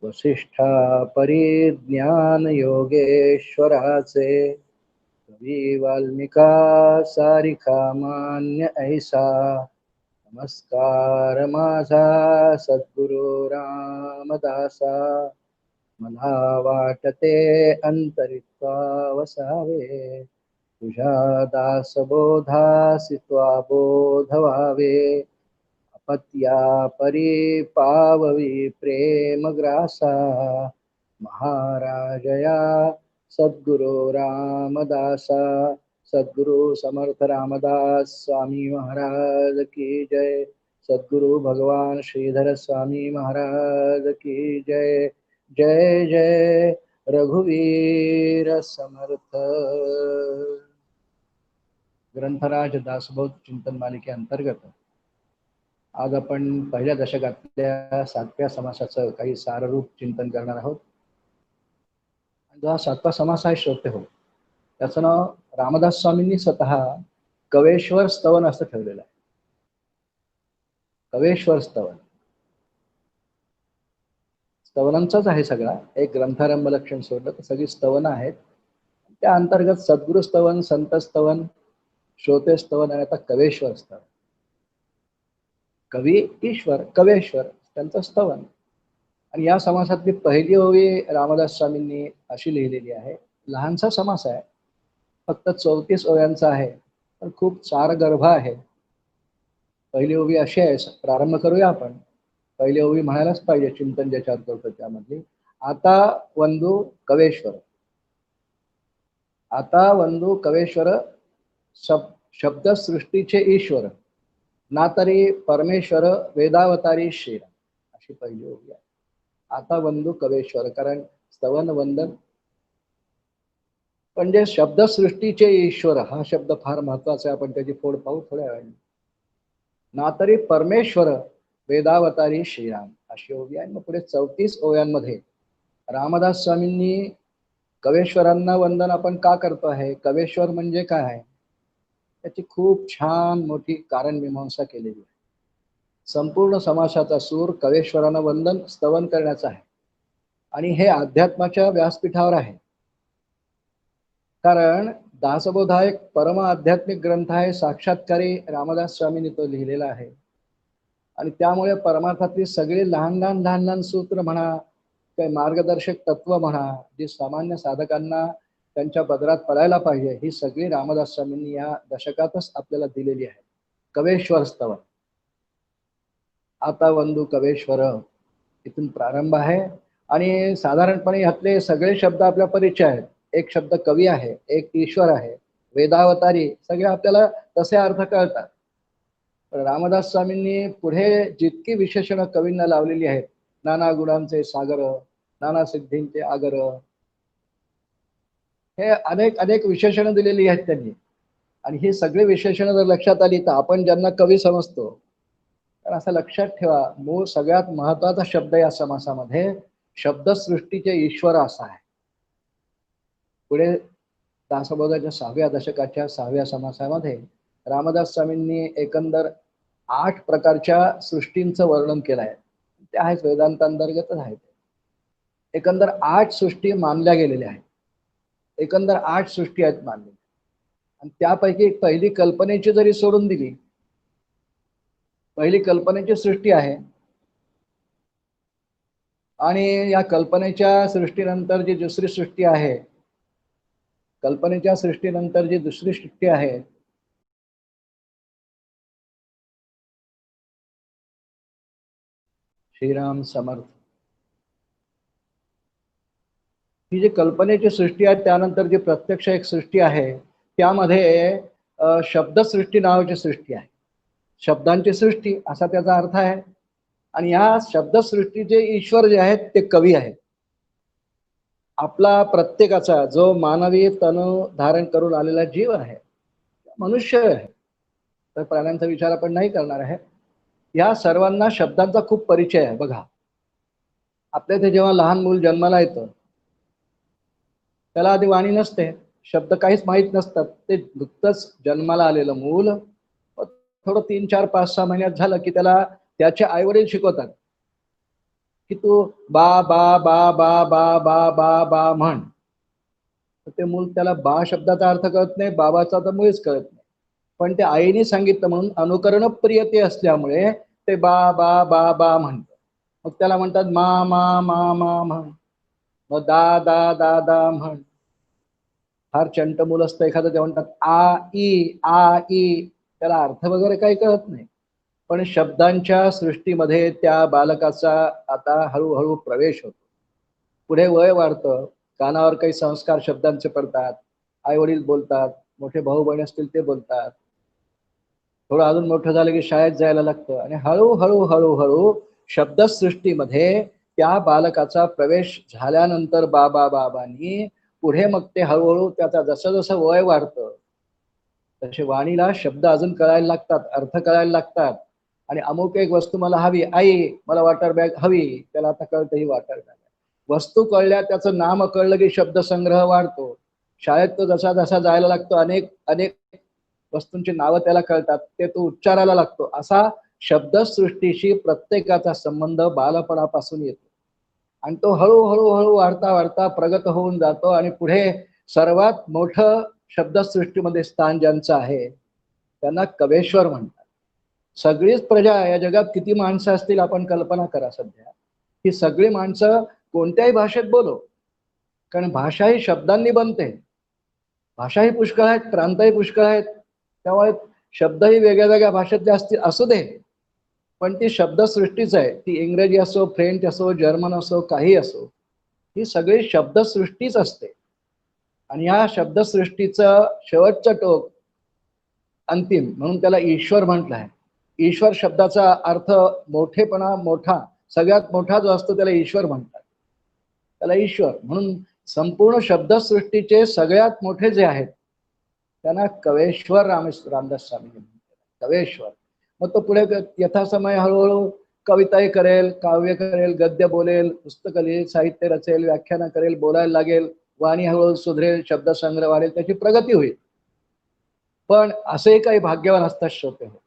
वसिष्ठा परिज्ञान योगेश्वराचे कवी वाल्मिका सारिखा मान्य ऐसा नमस्कार माझा सद्गुरु रामदासा मला वाटते अंतरित्वा वसावे तुझ्या दासबोधासी त्वा बोध व्हावे अपत्या परी पाववी प्रेम ग्रासा महाराजया सद्गुरु रामदासा सद्गुरु समर्थ रामदास स्वामी महाराज की जय सद्गुरु भगवान श्रीधर स्वामी महाराज की जय जय जय रघुवीर समर्थ। ग्रंथराज दासबोध चिंतन मालिके अंतर्गत आज आपण पहिल्या दशकातल्या 7व्या समासाचं काही साररूप चिंतन करणार आहोत। जो हा 7वा समास आहे श्रोते हो, त्याचं नाव रामदास स्वामींनी स्वतः कवेश्वर स्तवन असं ठेवलेलं आहे। कवेश्वर स्तवन स्तवनांचाच आहे सगळा, एक ग्रंथारंभ लक्षण सोडलं तर सगळी स्तवन आहेत। त्या अंतर्गत सद्गुरु स्तवन, संत स्तवन, श्रोते स्तवन आणि आता कवेश्वर स्तवन। कवी ईश्वर, कवेश्वर त्यांचं स्तवन। आणि या समासातली पहिली ओवी रामदास स्वामींनी अशी लिहिलेली आहे। लहानसा समास आहे, फक्त 34 ओव्यांचा आहे, पण खूप सारगर्भ आहे। पहिली ओवी अशी आहे, प्रारंभ करूया आपण। पहिली ओवी म्हणायलाच पाहिजे, चिंतन ज्याच्यावर करतो त्यामधली। आता वंदू कवेश्वर, आता वंदू कवेश्वर शब्द सृष्टीचे ईश्वर ना तरी परमेश्वर वेदावतारी श्रीराम, अशी पहिली ओवी आहे। आता वंदू कवेश्वर, कारण स्तवन वंदन म्हणजे शब्दसृष्टीचे ईश्वर हा शब्द फार महत्वाचा आहे। आपण त्याची फोड पाहू थोड्या वेळाने। ना तरी परमेश्वर वेदावतारी श्रीराम, अशी ओवी आहे। मग पुढे 34 ओव्यांमध्ये रामदास स्वामींनी कवेश्वरांना वंदन आपण का करतो आहे, कवेश्वर म्हणजे काय आहे, त्याची खूप छान मोठी कारण मीमांसा केलेली आहे। संपूर्ण समासाचा सूर कवेश्वरांना वंदन स्तवन करण्याचा आहे आणि हे अध्यात्माच्या व्यासपीठावर आहे। कारण दासबोध हा एक परम आध्यात्मिक ग्रंथ आहे, साक्षात्कारी रामदास स्वामींनी तो लिहिलेला आहे। आणि त्यामुळे परमार्थातली सगळी लहान लहान सूत्र म्हणा, काही मार्गदर्शक तत्व म्हणा, जी सामान्य साधकांना त्यांच्या पदरात पडायला पाहिजे, ही सगळी रामदास स्वामींनी या दशकातच आपल्याला दिलेली आहे। कवेश्वर स्तवन, आता वंदू कवेश्वर, इथून प्रारंभ आहे। आणि साधारणपणे यातले सगळे शब्द आपल्या परिचय आहेत। एक शब्द कवी आहे, एक ईश्वर आहे, वेदावतारी, सगळे आपल्याला तसे अर्थ कळतात। पण रामदास स्वामींनी पुढे जितकी विशेषणं कवींना लावलेली आहेत, नाना गुणांचे सागर, नाना सिद्धींचे आगर, हे अनेक अनेक विशेषणं दिलेली आहेत त्यांनी। आणि ही सगळी विशेषणं जर लक्षात आली तर आपण ज्यांना कवी समजतो, तर असं लक्षात ठेवा, मूळ सगळ्यात महत्वाचा शब्द या समासामध्ये शब्दसृष्टीचे ईश्वर असा आहे। पुढे दासबोधाच्या 6व्या दशकाच्या 6व्या समासामध्ये रामदास स्वामींनी एकंदर 8 प्रकारच्या सृष्टींचं वर्णन केलं आहे। ते आहेत वेदांतांतर्गतच आहेत। एकंदर 8 सृष्टी मानल्या गेलेल्या आहेत। एकंदर 8 सृष्टी आहेत मानल्या, आणि त्यापैकी पहिली कल्पनेची जरी सोडून दिली, पहिली कल्पनेची सृष्टी आहे, आणि या कल्पनेच्या सृष्टीनंतर जी दुसरी सृष्टी आहे, कल्पनेच्या सृष्टीनंतर जी दुसरी सृष्टी आहे, श्रीराम समर्थ, ही जी कल्पनेची सृष्टी आहे त्यानंतर जी प्रत्यक्ष एक सृष्टी आहे, त्यामध्ये शब्दसृष्टी नावाची सृष्टी आहे। शब्दांची सृष्टी असा त्याचा अर्थ आहे। आणि या शब्दसृष्टीचे ईश्वर जे आहेत ते कवी आहेत। आपला प्रत्येकाचा जो मानवी तनु धारण करून आलेला जीव आहे, मनुष्य आहे, तर प्राण्यांचा विचार आपण नाही करणार आहे, या सर्वांना शब्दांचा खूप परिचय आहे। बघा, आपल्या इथे जेव्हा लहान मूल जन्माला येतं, त्याला आधी वाणी नसते, शब्द काहीच माहीत नसतात। ते नुकतंच जन्माला आलेलं मूल थोडं 3, 4, 5, 6 महिन्यात झालं की त्याला त्याचे आईवडील शिकवतात, की तू बा बा बा बा बा बा बा बा म्हण, तर ते मूल त्याला बा शब्दाचा अर्थ कळत नाही, बाबाचा तर मुळीच कळत नाही. पण ते आईने सांगितलं म्हणून अनुकरण प्रियते असल्यामुळे ते बा बा बा बा म्हणतं. मग त्याला म्हणतात मा मा मा मा म्हण, मग दा दा दा दा म्हण. फार चंट मूल असतं एखादं, ते म्हणतात आ ई, त्याला अर्थ वगैरे काही कळत नाही. पण शब्दांच्या सृष्टीमध्ये त्या बालकाचा आता हळूहळू प्रवेश होतो. पुढे वय वाढतं, कानावर काही संस्कार शब्दांचे पडतात, आई वडील बोलतात, मोठे भाऊ बहीण असतील ते बोलतात. थोडं अजून मोठं झालं की शाळेत जायला लागतं आणि हळूहळू हळूहळू शब्दसृष्टीमध्ये त्या बालकाचा प्रवेश झाल्यानंतर बाबा बाबांनी पुढे मग ते हळूहळू त्याचा जसं जसं वय वाढतं तसे वाणीला शब्द अजून कळायला लागतात, अर्थ कळायला लागतात. आणि अमुक एक वस्तू मला हवी, आई मला वॉटर बॅग हवी, त्याला आता कळतं ही वॉटर बॅग. वस्तू कळल्या, त्याचं नाम कळलं की शब्दसंग्रह वाढतो. शाळेत तो जसा जसा जायला लागतो अनेक अनेक वस्तूंची नावं त्याला कळतात, ते तो उच्चारायला लागतो. असा शब्दसृष्टीशी प्रत्येकाचा संबंध बालपणापासून येतो आणि तो हळूहळू हळू वाढता वाढता प्रगत होऊन जातो आणि पुढे सर्वात मोठं शब्दसृष्टीमध्ये स्थान ज्यांचं आहे त्यांना कवेश्वर म्हणतात. सगळीच प्रजा, या जगात किती माणसं असतील आपण कल्पना करा सध्या, ही सगळी माणसं कोणत्याही भाषेत बोलो, कारण भाषा ही शब्दांनी बनते. भाषाही पुष्कळ आहेत, प्रांतही पुष्कळ आहेत, त्यामुळे शब्दही वेगळ्या वेगळ्या भाषेतले असतील असू दे, पण ती शब्दसृष्टीच आहे. ती इंग्रजी असो, फ्रेंच असो, जर्मन असो, काही असो, ही सगळी शब्दसृष्टीच असते. आणि या शब्दसृष्टीचं शेवटचं टोक अंतिम म्हणून त्याला ईश्वर म्हटलं आहे. ईश्वर शब्दाचा अर्थ मोठेपणा, मोठा, सगळ्यात मोठा जो असतो त्याला ईश्वर म्हणतात. त्याला ईश्वर म्हणून संपूर्ण शब्दसृष्टीचे सगळ्यात मोठे जे आहेत त्यांना कवेश्वर रामदास स्वामी म्हणतात, कवेश्वर. मग तो पुढे यथासमय हळूहळू कविताही करेल, काव्य करेल, गद्य बोलेल, पुस्तक लिहिल, साहित्य रचेल, व्याख्यान करेल, बोलायला लागेल, वाणी हळूहळू सुधरेल, शब्दसंग्रह वाढेल, त्याची प्रगती होईल. पण असे काही भाग्यवान असतात श्रोते हो,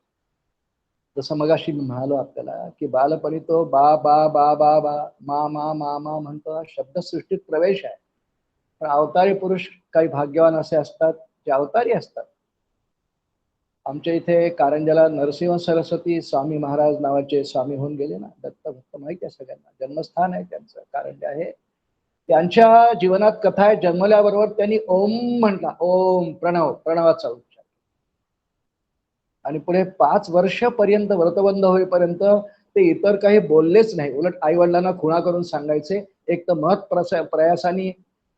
जसं मगाशी मी म्हणालो आपल्याला की बालपणी तो बा बा बा बा बा मा मा मा मा म्हणतो, शब्दसृष्टीत प्रवेश आहे. पण अवतारी पुरुष काही भाग्यवान असे असतात जे अवतारी असतात. आमच्या इथे कारंजाला नरसिंह सरस्वती स्वामी महाराज नावाचे स्वामी होऊन गेले ना, दत्तभक्त माहिती आहे सगळ्यांना, जन्मस्थान आहे त्यांचं कारंजा आहे. त्यांच्या जीवनात कथा आहे, जन्मल्याबरोबर त्यांनी ओम म्हटला, ओम प्रणव, प्रणवाचा उच्चार. आणि पुढे 5 वर्षापर्यंत व्रतबंध होईपर्यंत ते इतर काही बोललेच नाही. उलट आई वडिलांना खुणा करून सांगायचे. एक तर महत् प्रयासाने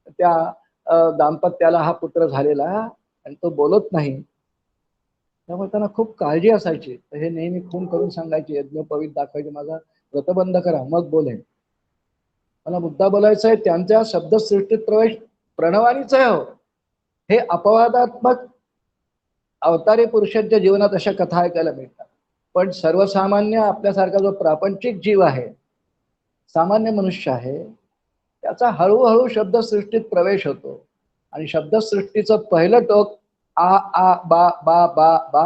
त्या दाम्पत्याला हा पुत्र झालेला आणि तो बोलत नाही, त्यामुळे त्यांना खूप काळजी असायची. तर हे नेहमी खून करून सांगायचे, यज्ञोपवीत दाखवायचे, माझा व्रतबंध करा मग बोलेन. मला मुद्दा बोलायचा आहे, त्यांच्या शब्दसृष्टीत प्रवेश प्रणवानीच आहे हो. हे अपवादात्मक अवतारी पुरुषांच्या जीवनात अशा कथा ऐकायला मिळतात. पण सर्वसामान्य आपल्यासारखा जो प्रापंचिक जीव आहे, सामान्य मनुष्य आहे, त्याचा हळूहळू शब्दसृष्टीत प्रवेश होतो आणि शब्दसृष्टीचं पहिलं टोक आ बा बा बा बा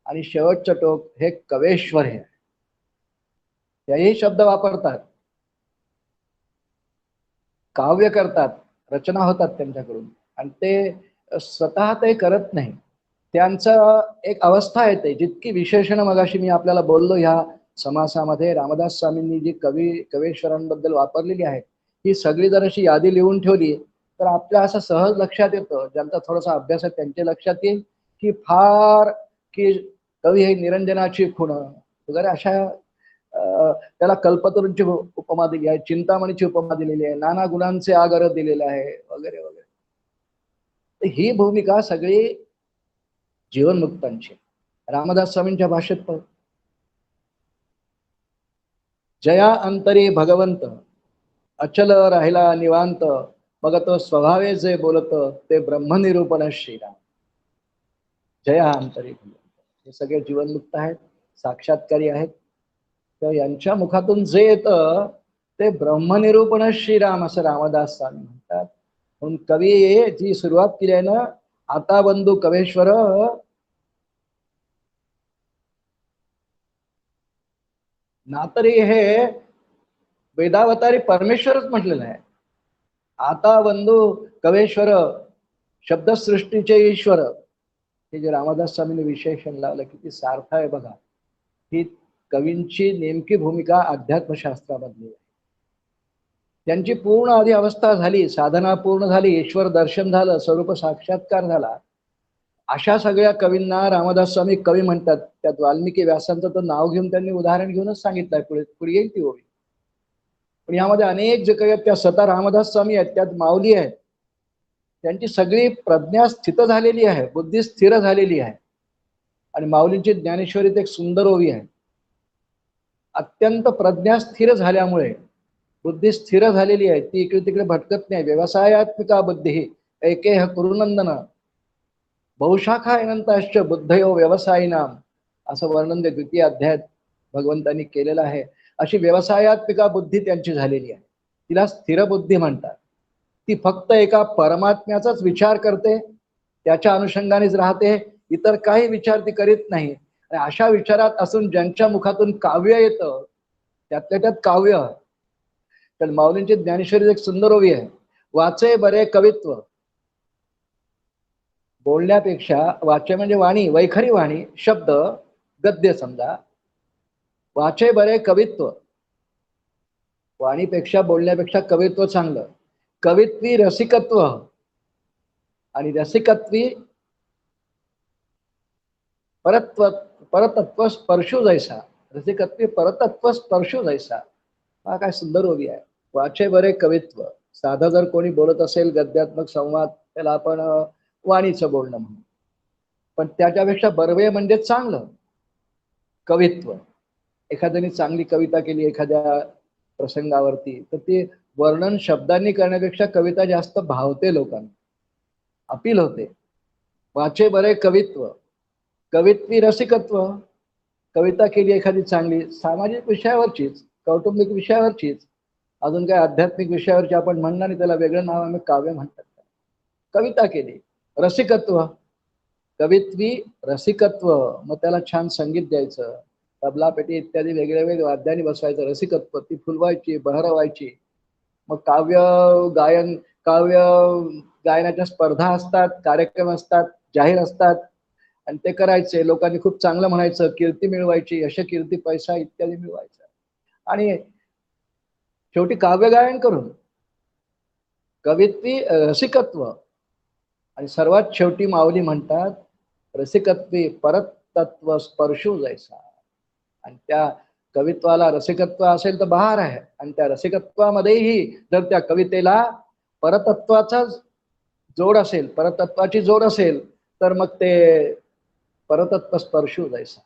आणि शेवटचं टोक हे कवेश्वर आहे. त्याही शब्द वापरतात, काव्य करतात, रचना होतात त्यांच्याकडून आणि ते स्वतः ते करत नाही. त्यांचं एक अवस्था येते, जितकी विशेषणं मगाशी मी आपल्याला बोललो ह्या समासामध्ये रामदास स्वामींनी जी कवेश्वरांबद्दल वापरलेली आहेत, ही सगळी जर अशी यादी लिहून ठेवली तर आपल्या असं सहज लक्षात येतं, ज्यांचा थोडासा अभ्यास आहे त्यांच्या लक्षात येईल की फार की कवी हे निरंजनाची खुण वगैरे अशा त्याला कल्पतरूंची उपमा दिली आहे, चिंतामणीची उपमा दिलेली आहे, नाना गुणांचे आगर दिलेले आहे वगैरे वगैरे. ही भूमिका सगळी जीवनमुक्तांची. रामदास स्वामींच्या भाषेत पण जया अंतरी भगवंत, अचल राहिला निवांत, मग तो स्वभावे जे बोलत ते ब्रह्मनिरूपण श्रीराम. जया अंतरी भगवंत, हे सगळे जीवनमुक्त आहेत, साक्षात्कारी आहेत. तर यांच्या मुखातून जे येतं ते ब्रह्मनिरूपण श्रीराम असं रामदास स्वामी म्हणतात. म्हणून कवी जी सुरुवात केली आहे ना, आता बंधू कवेश्वर, नातरी हे वेदावतारी परमेश्वरच म्हटलेलं आहे. आता बंधू कवेश्वर शब्दसृष्टीचे ईश्वर, हे जे रामदास स्वामींनी विशेषण लावलं किती सार्थ आहे बघा. ही कवींची नेमकी भूमिका अध्यात्मशास्त्रामधली आहे. त्यांची पूर्ण आधी अवस्था झाली, साधना पूर्ण झाली, ईश्वर दर्शन झालं, स्वरूप साक्षात्कार झाला. अशा सगळ्या कवींना रामदास स्वामी कवी म्हणतात. त्यात वाल्मिकी व्यासांचं तर नाव घेऊन त्यांनी उदाहरण घेऊनच सांगितलंय. पुढे पुढे येईल ती ओवी. पण यामध्ये अनेक जे काही आहेत त्या स्वतः रामदास स्वामी आहेत, त्यात माऊली आहेत. त्यांची सगळी प्रज्ञा स्थित झालेली आहे, बुद्धी स्थिर झालेली आहे. आणि माऊलींची ज्ञानेश्वरीत एक सुंदर ओवी आहे. अत्यंत प्रज्ञा स्थिर झाल्यामुळे बुद्धी स्थिर झालेली आहे, ती इकडे तिकडे भटकत नाही. व्यवसायात्मिका बुद्धी ऐकेह कुरुनंदन बहुशाखा अनंताश्च बुद्धयो व्यवसायिनाम, असं वर्णन द्वितीय अध्यायात भगवंतांनी केलेलं आहे. अशी व्यवसायात्मिका बुद्धी त्यांची झालेली आहे. तिला स्थिर बुद्धी म्हणतात. ती फक्त एका परमात्म्याचाच विचार करते, त्याच्या अनुषंगानेच राहते, इतर काही विचार ती करीत नाही. आणि अशा विचारात असून ज्यांच्या मुखातून काव्य येतं, त्यातल्या त्यात काव्य, तर माऊलींची ज्ञानेश्वरी एक सुंदर ओवी आहे. वाचे बरे कवित्व, बोलण्यापेक्षा, वाचे म्हणजे वाणी, वैखरी वाणी, शब्द गद्य समजा. वाचे बरे कवित्व, वाणीपेक्षा बोलण्यापेक्षा कवित्व चांगलं. कवित्वी रसिकत्व, आणि रसिकत्वी परतत्व स्पर्शू जैसा. रसिकत्वी परतत्व स्पर्शू जैसा. हा काय सुंदर ओवी आहे. वाचे बरे कवित्व, साधा जर कोणी बोलत असेल गद्यात्मक संवाद, त्याला आपण वाणीचं बोलणं म्हणू. पण त्याच्यापेक्षा बरवे म्हणजे चांगलं कवित्व. एखाद्याने चांगली कविता केली एखाद्या प्रसंगावरती, तर ते वर्णन शब्दांनी करण्यापेक्षा कविता जास्त भावते, लोकांना अपील होते. वाचे बरे कवित्व, कवित्वी रसिकत्व. कविता केली एखादी चांगली, सामाजिक विषयावरचीच, कौटुंबिक विषयावरचीच, अजून काही आध्यात्मिक विषयावरची आपण म्हणणार नाही, त्याला वेगळं नाव आम्ही काव्य म्हणतात. कविता केली, रसिकत्व, कवित्वी रसिकत्व, मग त्याला छान संगीत द्यायचं, तबला पेटी इत्यादी वेगळ्या वेगळ्या वाद्यांनी बसवायचं. रसिकत्व, ती फुलवायची, बहरवायची. मग काव्य गायन, काव्य गायनाच्या स्पर्धा असतात, कार्यक्रम असतात, जाहीर असतात, आणि ते करायचे. लोकांनी खूप चांगलं म्हणायचं, कीर्ती मिळवायची, यश कीर्ती पैसा इत्यादी मिळवायचं. आणि शेवटी काव्य गायन करून कवित्वी रसिकत्व, आणि सर्वात शेवटी माऊली म्हणतात रसिकत्वी परतत्व स्पर्शू जैसा. आणि त्या कवित्वाला रसिकत्व असेल तर बहार आहे. आणि त्या रसिकत्वामध्येही जर त्या कवितेला परतत्वाचा जोड असेल, परतत्वाची जोड असेल, तर मग ते परतत्व स्पर्शू जैसा.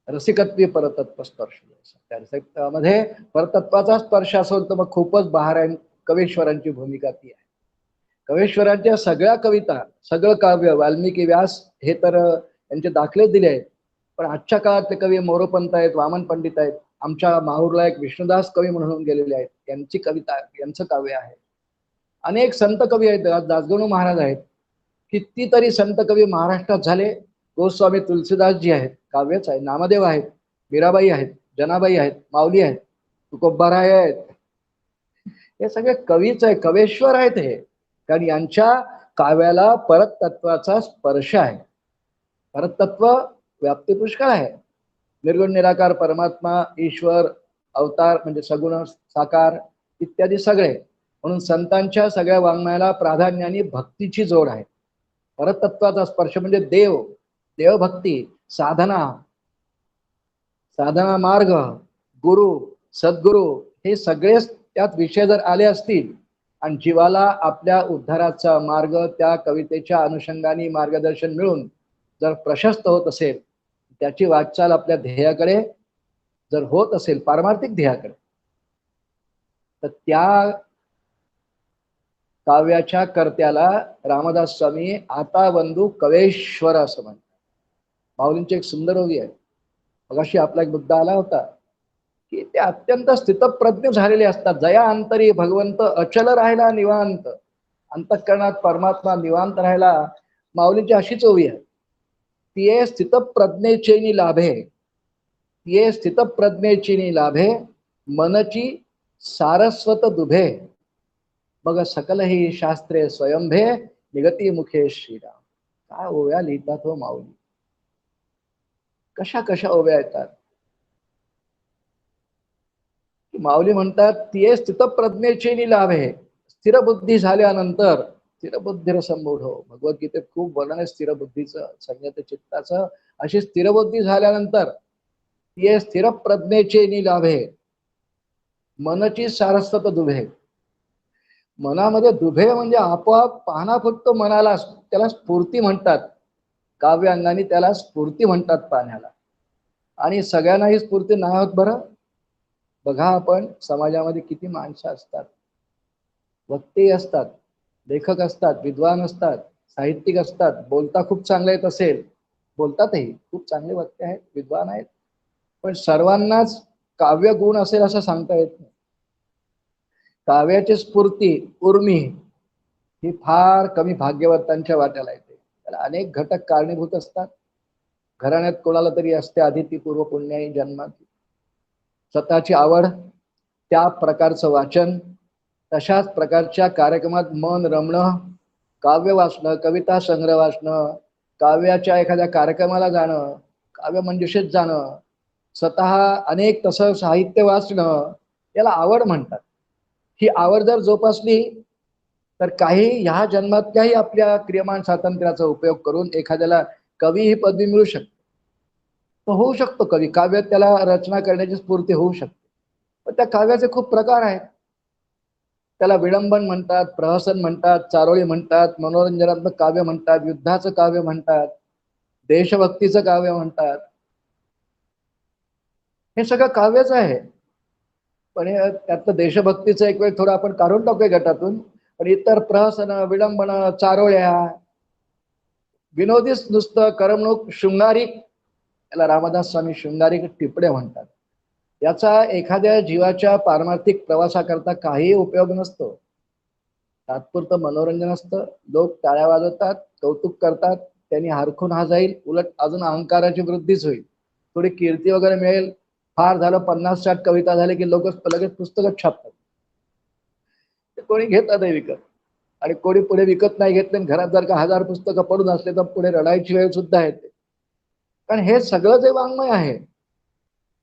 रसिकत्वी परतत्व स्पर्शू जैसा. त्या रसिकत्वामध्ये परतत्वाचा स्पर्श असेल तर मग खूपच बहार आहे. कवीश्वरांची भूमिका ती आहे. कवीश्वरांच्या सगळ्या कविता, सगळं काव्य, वाल्मिकी व्यास हे तर यांचे दाखले दिले आहेत. पण आजच्या काळातले कवी मोरोपंत आहेत, वामन पंडित आहेत. आमच्या माहूरला एक विष्णुदास कवी म्हणून गेलेले आहेत, यांची कविता, यांचं काव्य आहे. अनेक संत कवी आहेत, दासगणू महाराज आहेत. कितीतरी संत कवी महाराष्ट्रात झाले. गोस्वामी तुलसीदासजी आहेत, काव्यच आहे. नामदेव आहेत, मीराबाई आहेत, जनाबाई आहेत, माऊली आहेत, तुकोबाराय आहेत. हे सगळे कवीच आहे, कवेश्वर आहेत हे. कारण यांच्या काव्याला परतत्वाचा स्पर्श आहे. परतत्व व्याप्ती पुष्कळ आहे. निर्गुण निराकार परमात्मा, ईश्वर, अवतार म्हणजे सगुण साकार इत्यादी सगळे. म्हणून संतांच्या सगळ्या वाङ्मयाला प्राधान्याने भक्तीची जोड आहे. परतत्वाचा स्पर्श म्हणजे देव, देवभक्ती, साधना, साधना मार्ग, गुरु, सद्गुरु, हे सगळे त्यात विषय जर आले असतील, आणि जीवाला आपल्या उद्धाराचा मार्ग त्या कवितेच्या अनुषंगाने मार्गदर्शन मिळून जर प्रशस्त होत असेल, त्याची वाटचाल आपल्या ध्येयाकडे जर होत असेल, पारमार्थिक ध्येयाकडे, तर त्या काव्याच्या कर्त्याला रामदास स्वामी आता बंधू कवेश्वर असं म्हणतात. माऊलींची एक सुंदर ओवी आहे. मगाशी आपला एक मुद्दा आला होता की ते अत्यंत स्थितप्रज्ञ झालेले असतात. जया अंतरी भगवंत अचल राहिला निवांत, अंतःकरणात परमात्मा निवांत राहिला. माऊलींची अशीच ओवी आहे. तिये स्थितप्रज्ञेचेनी लाभे, तिये स्थितप्रज्ञेचेनी लाभे, मनची सारस्वत दुभे बघ सकल ही शास्त्रे स्वयंभे निगती मुखे श्रीराम. काय ओव्या लिहितात हो माऊली, कशा कशा ओव्या येतात. माऊली म्हणतात तिये स्थित प्रज्ञेची लाभ आहे. स्थिर बुद्धी झाल्यानंतर स्थिर बुद्धीर संबोध हो. भगवद्गीतेत खूप वर्णन आहे स्थिर बुद्धीचं, संयत चित्ताचं. अशी स्थिर बुद्धी झाल्यानंतर तिये स्थिर प्रज्ञेची लाभे मनची सारस्वत दुभे. मनामध्ये दुभे म्हणजे आपोआप पाहणा फक्त मनाला, त्याला स्फूर्ती म्हणतात. काव्य अंगाने त्याला स्फूर्ती म्हणतात पाण्याला. आणि सगळ्यांना ही स्फूर्ती नाही होत बरं. बघा आपण समाजामध्ये किती माणसं असतात, वक्ते असतात, लेखक असतात, विद्वान असतात, साहित्यिक असतात. बोलता खूप चांगले येत असेल, बोलतातही, खूप चांगले वक्ते आहेत, विद्वान आहेत, पण सर्वांनाच काव्य गुण असेल असं सांगता येत नाही. काव्याची स्फूर्ती उर्मी ही फार कमी भाग्यवंतांच्या वाट्याला येते. त्याला अनेक घटक कारणीभूत असतात. घराण्यात कोणाला तरी असते आदिती पूर्व पुण्याई जन्मात, स्वतःची आवड, त्या प्रकारचं वाचन, तशाच प्रकारच्या कार्यक्रमात मन रमणं, काव्य वाचणं, कविता संग्रह वाचणं, काव्याच्या एखाद्या कार्यक्रमाला जाणं, काव्य मंजुषेत जाणं, स्वतः अनेक तसं साहित्य वाचणं, याला आवड म्हणतात. ही आवड जर जोपासली तर काही ह्या जन्मातल्याही आपल्या क्रियमान स्वातंत्र्याचा उपयोग करून एखाद्याला कवी ही पदवी मिळू शकते. तो होऊ शकतो कवी, काव्यात त्याला रचना करण्याची स्फूर्ती होऊ शकते. पण त्या काव्याचे खूप प्रकार आहेत. त्याला विडंबन म्हणतात, प्रहसन म्हणतात, चारोळी म्हणतात, मनोरंजनात्मक काव्य म्हणतात, युद्धाचं काव्य म्हणतात, देशभक्तीचं काव्य म्हणतात. हे सगळं काव्यच आहे. पण त्यातलं देशभक्तीचं एक वेळ थोडं आपण काढून टाकूया गटातून. पण इतर प्रहसन, विडंबन, चारोळ्या, विनोदीच नुसतं करमणूक, शृंगारिक, याला रामदास स्वामी शृंगारिक टिपडे म्हणतात. याचा एखाद्या जीवाच्या पारमार्थिक प्रवासाकरता काही उपयोग नसतो. तात्पुरतं मनोरंजन असतं. लोक टाळ्या वाजवतात, कौतुक करतात, त्यांनी हरखून हा जाईल, उलट अजून अहंकाराची वृद्धीच होईल. थोडी कीर्ती वगैरे मिळेल. फार झालं 50-60 कविता झाले की लोक लगेच पुस्तकच छापतात. कोणी घेतात विकत, आणि कोणी पुढे विकत नाही घेतले. घरात जर का 1000 पुस्तकं पडून असले तर पुढे रडायची वेळ सुद्धा येते. कारण हे सगळं जे वाङ्मय आहे,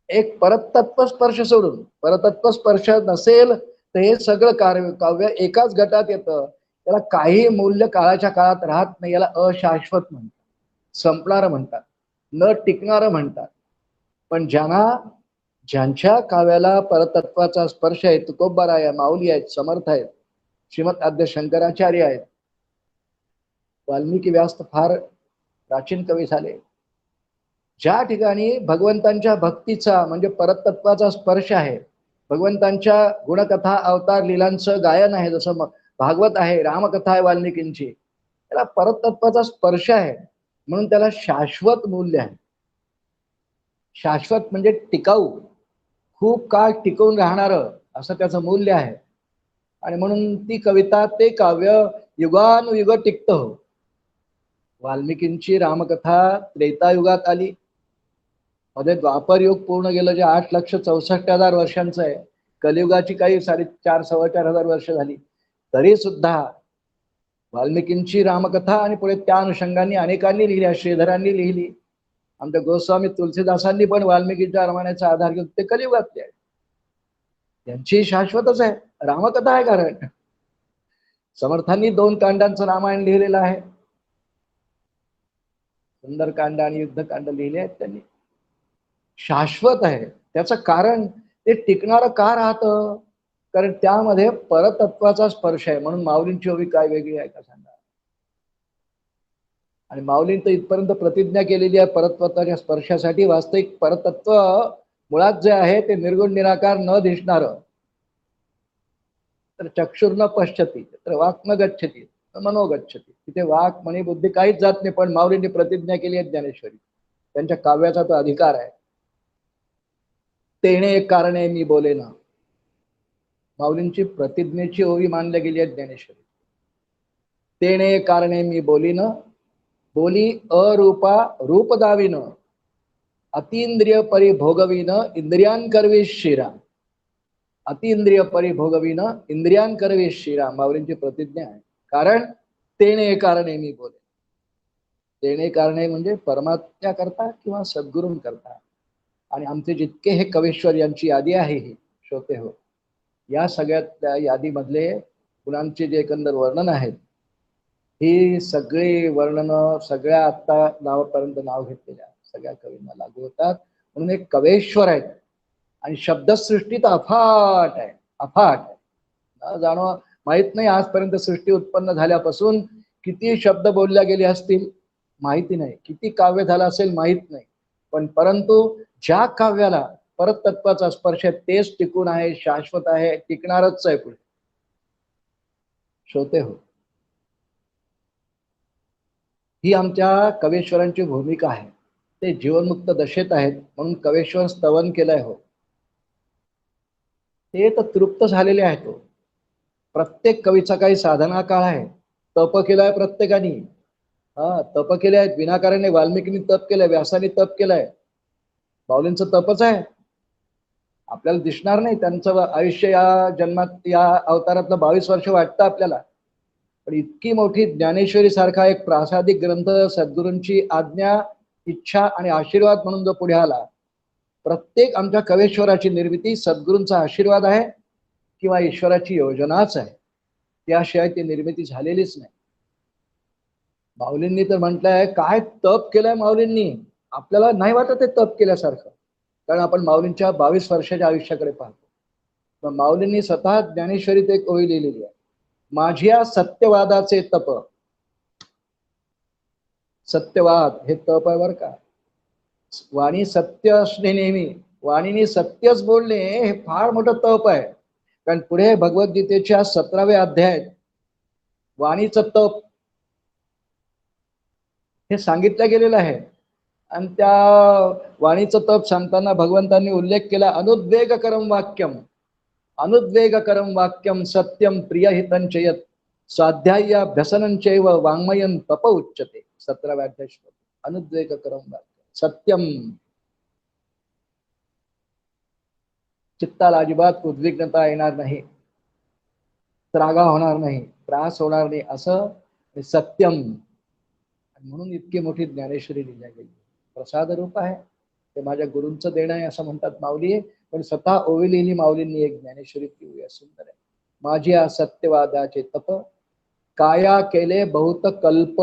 एक परतत्व स्पर्श सोडून, परतत्व स्पर्श नसेल तर हे सगळं काव्य एकाच गटात येतं. त्याला काही मूल्य काळाच्या काळात राहत नाही. याला अशाश्वत म्हणतात, संपणारं म्हणतात, न टिकणारं म्हणतात. पण ज्यांच्या काव्याला परतत्वाचा स्पर्श आहे, तुकोबाराय आहे, माऊली आहेत, समर्थ आहेत, श्रीमद आद्य शंकराचार्य आहेत, वाल्मिकी व्यास फार प्राचीन कवी झाले. ज्या ठिकाणी भगवंतांच्या भक्तीचा म्हणजे परतत्वाचा स्पर्श आहे, भगवंतांच्या गुणकथा अवतार लीलांचं गायन आहे, जसं भागवत आहे, रामकथा आहे वाल्मिकींची, त्याला परतत्वाचा स्पर्श आहे म्हणून त्याला शाश्वत मूल्य आहे. शाश्वत म्हणजे टिकाऊ, खूप काळ टिकून राहणारं असं त्याचं मूल्य आहे. आणि म्हणून ती कविता, ते काव्य युगानुयुग टिकत हो. वाल्मिकींची रामकथा त्रेतायुगात आली, मध्ये द्वापर युग पूर्ण गेलं, जे 8,64,000 वर्षांचं आहे. कलियुगाची काही 4,500-4,400 वर्ष झाली, तरी सुद्धा वाल्मिकींची रामकथा आणि पुढे त्या अनुषंगाने अनेकांनी लिहिल्या. श्रीधरांनी लिहिली, आमच्या गोस्वामी तुलसीदासांनी पण वाल्मिकींच्या रामायणाचा आधार घेऊन, ते कलियुगातले आहे. त्यांची शाश्वतच आहे, रामकथा आहे. कारण समर्थांनी 2 कांडांचं रामायण लिहिलेलं आहे, सुंदरकांड आणि युद्धकांड लिहिले आहेत त्यांनी. शाश्वत आहे. त्याचं कारण ते टिकणारं का राहतं, कारण त्यामध्ये परतत्वाचा स्पर्श आहे. म्हणून माऊलींची ओवी काय वेगळी आहे का सांगा. आणि माऊलींनी तर इथपर्यंत प्रतिज्ञा केलेली आहे परतत्वाच्या स्पर्शासाठी. वास्तविक परतत्व मुळात जे आहे ते निर्गुण निराकार न दिसणार, तर चक्षुर्न पश्यती, तर वाक न गच्छती, मनो गच्छती. तिथे वाक मनी बुद्धी काहीच जात नाही. पण माऊलींनी प्रतिज्ञा केली आहे ज्ञानेश्वरी, त्यांच्या काव्याचा तो अधिकार आहे. तेणे कारणे मी बोले ना, माऊलींची प्रतिज्ञेची ओवी मानली गेली आहे ज्ञानेश्वरी. तेणे कारणे मी बोलीन, बोली अरूपा रूप दाविन, अतींद्रिय परिभोगविन इंद्रियां करवी शिरा. अतिंद्रिय परिभोगविन इंद्रियां करवे श्रीराम, माऊलींची प्रतिज्ञा आहे. कारण तेने कारणे मी बोले. तेने कारणे म्हणजे परमात्म्या करता किंवा सद्गुरूं करता. आणि आमचे जितके हे कवेश्वर यांची यादी आहे ही श्रोते हो, या सगळ्यात यादीमधले गुणांचे जे एकंदर वर्णन आहेत, ही सगळी वर्णन सगळ्या आत्ता नावापर्यंत नाव घेतलेल्या सगळ्या कवींना लागू होतात. म्हणून एक कवेश्वर आहेत. आणि शब्दसृष्टी तर अफाट आहे, अफाट आहे. जाणव माहित नाही आजपर्यंत सृष्टी उत्पन्न झाल्यापासून किती शब्द बोलल्या गेले असतील माहिती नाही, किती काव्य झालं असेल माहित नाही. पण परंतु ज्या काव्याला परत तत्वाचा स्पर्श आहे तेच टिकून आहे, शाश्वत आहे, टिकणारच आहे पुढे. श्रोते हो, ही आमच्या कवेश्वरांची भूमिका आहे. ते जीवनमुक्त दशेत आहेत म्हणून कवेश्वर स्तवन केलंय हो. ते तर तृप्त झालेले आहेत हो. प्रत्येक कवीचा काही साधना काळ आहे. तप केलाय प्रत्येकाने. तप केले आहेत विनाकाराने. वाल्मिकींनी तप केलंय, व्यासाने तप केलंय, माऊलींचं तपच आहे. आपल्याला दिसणार नाही त्यांचं आयुष्य या जन्मात या अवतारातलं 22 वर्ष वाटतं आपल्याला. पण इतकी मोठी ज्ञानेश्वरी सारखा एक प्रासादिक ग्रंथ सद्गुरूंची आज्ञा, इच्छा आणि आशीर्वाद म्हणून जो पुढे आला. प्रत्येक आमच्या कवेश्वराची निर्मिती सद्गुरूंचा आशीर्वाद आहे किंवा ईश्वराची योजनाच आहे. त्याशिवाय ती निर्मिती झालेलीच नाही. माऊलींनी तर म्हटलंय काय तप केलंय माऊलींनी. आपल्याला नाही वाटत ते तप केल्यासारखं, कारण आपण माऊलींच्या 22 वर्षाच्या आयुष्याकडे पाहतो. माऊलींनी स्वतः ज्ञानेश्वरीत एक ओळी लिहिलेली आहे, माझ्या सत्यवादाचे तप. सत्यवाद हे तप आहे बर का. वाणी सत्य असणे नेहमी, वाणीने सत्यच बोलणे हे फार मोठं तप आहे. कारण पुढे भगवद्गीतेच्या 17व्या अध्यायात वाणीचं तप हे सांगितलं गेलेलं आहे. आणि त्या वाणीचं तप सांगताना भगवंतांनी उल्लेख केला, अनुद्वेगकरम वाक्यम, अनुद्वेगकरम वाक्यम सत्यम प्रियहितंच यत् स्वाध्यायाभ्यसनंचैव वाङ्मयं तप उच्यते. 17व्या अध्याय श्लोक. अनुद्वेगकरम वाक्यम सत्यम. चित्ताला अजिबात उद्विग्नता येणार नाही, त्रागा होणार नाही, त्रास होणार नाही असं सत्यम. म्हणून इतकी मोठी ज्ञानेश्वरी लिहिल्या गेली. प्रसाद रूप आहे ते, माझ्या गुरूंचं देणं आहे असं म्हणतात माऊली. पण स्वतः ओवी लिहिली माऊलींनी एक ज्ञानेश्वरी लिहिली, सुंदर आहे. माझी या सत्यवादाचे तप काया केले बहुत कल्प,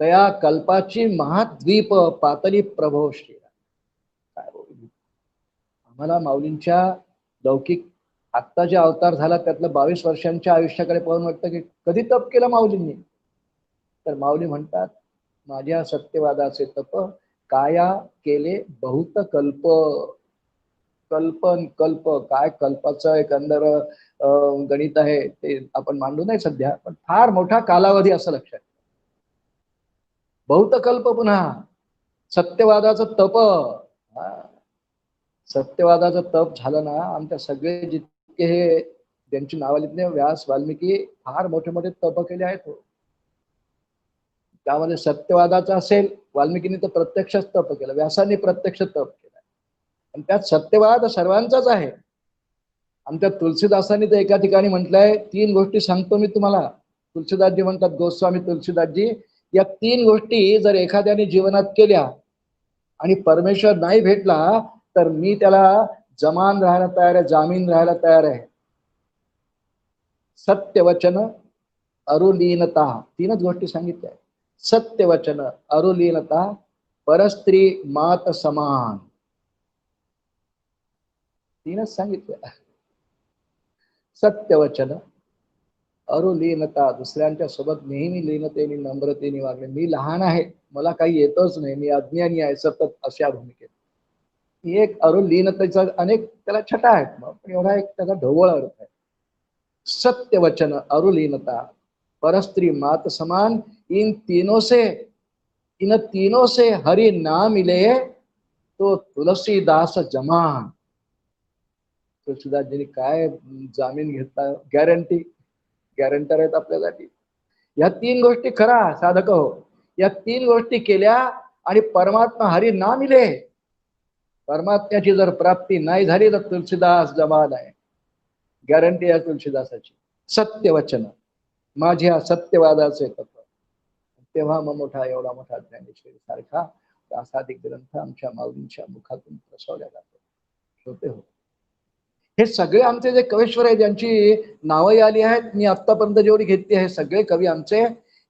तया कल्पाची महाद्वीप पातळी प्रभो श्री. आम्हाला माऊलींच्या लौकिक आत्ता जे अवतार झाला त्यातलं 22 वर्षांच्या आयुष्याकडे पाहून वाटतं की कधी तप केलं माऊलींनी. तर माऊली म्हणतात माझ्या सत्यवादाचे तप काया केले बहुत कल्प. कल्पन कल्प काय, कल्पाचं एकंदर गणित आहे ते आपण मांडू नाही सध्या, पण फार मोठा कालावधी असं लक्षात. बहुत कल्प पुन्हा सत्यवादाचं तप. सत्यवादाचं तप झालं ना, आमच्या सगळे जितके हे त्यांची नावालितले व्यास वाल्मिकी फार मोठे मोठे तप केले आहेत. त्यामध्ये सत्यवादाचा असेल, वाल्मिकीने तर प्रत्यक्षच तप केलं, व्यासांनी प्रत्यक्ष तप केला. आणि त्यात सत्यवाद सर्वांचाच आहे. आमच्या तुलसीदासांनी तर एका ठिकाणी म्हटलंय, 3 गोष्टी सांगतो मी तुम्हाला. तुलसीदासजी म्हणतात, गोस्वामी तुलसीदासजी, या 3 गोष्टी जर एखाद्याने जीवनात केल्या आणि परमेश्वर नाही भेटला तर मी त्याला जमान राहायला तयार आहे, जामीन राहायला तयार आहे. सत्यवचन, अरुलीनता, 3च गोष्टी सांगितल्या. सत्यवचन, अरुलीनता, परस्त्री मात समान. 3च सांगितलं. सत्यवचन, अरुलीनता, दुसऱ्यांच्या सोबत नेहमी लीनतेने नम्रतेने वागणे. मी लहान आहे, मला काही येतच नाही, मी अज्ञानी आहे सतत, अशा भूमिकेत. एक अरुलीनतेचा अनेक त्याला छटा आहेत, पण एवढा एक त्याचा ढोबळ अर्थ आहे. सत्यवचन, अरुलीनता, परस्त्री मात समान, इन तीनों से हरि ना मिले तो तुलसीदास जमान. तुलसीदासजींनी काय जामीन घेतला, गॅरंटर आहेत आपल्यासाठी. या 3 गोष्टी खरा साधक हो, या 3 गोष्टी केल्या आणि परमात्मा हरी ना मिले परमात्म्याची जर प्राप्ती नाही झाली तर तुलसीदास जमाल आहे. गॅरंटी आहे तुलसीदासाची. सत्य वचन माझ्या सत्यवादाचे तत्व. तेव्हा मग मोठा एवढा मोठा ज्ञानेश्वरी सारखा प्रासादिक ग्रंथ आमच्या माऊलींच्या मुखातून प्रसवल्या जातो. होते हो. हे सगळे आमचे जे कवेश्वर आहेत ज्यांची नावं आली आहेत, मी आतापर्यंत जेवढी घेतली आहे, सगळे कवी आमचे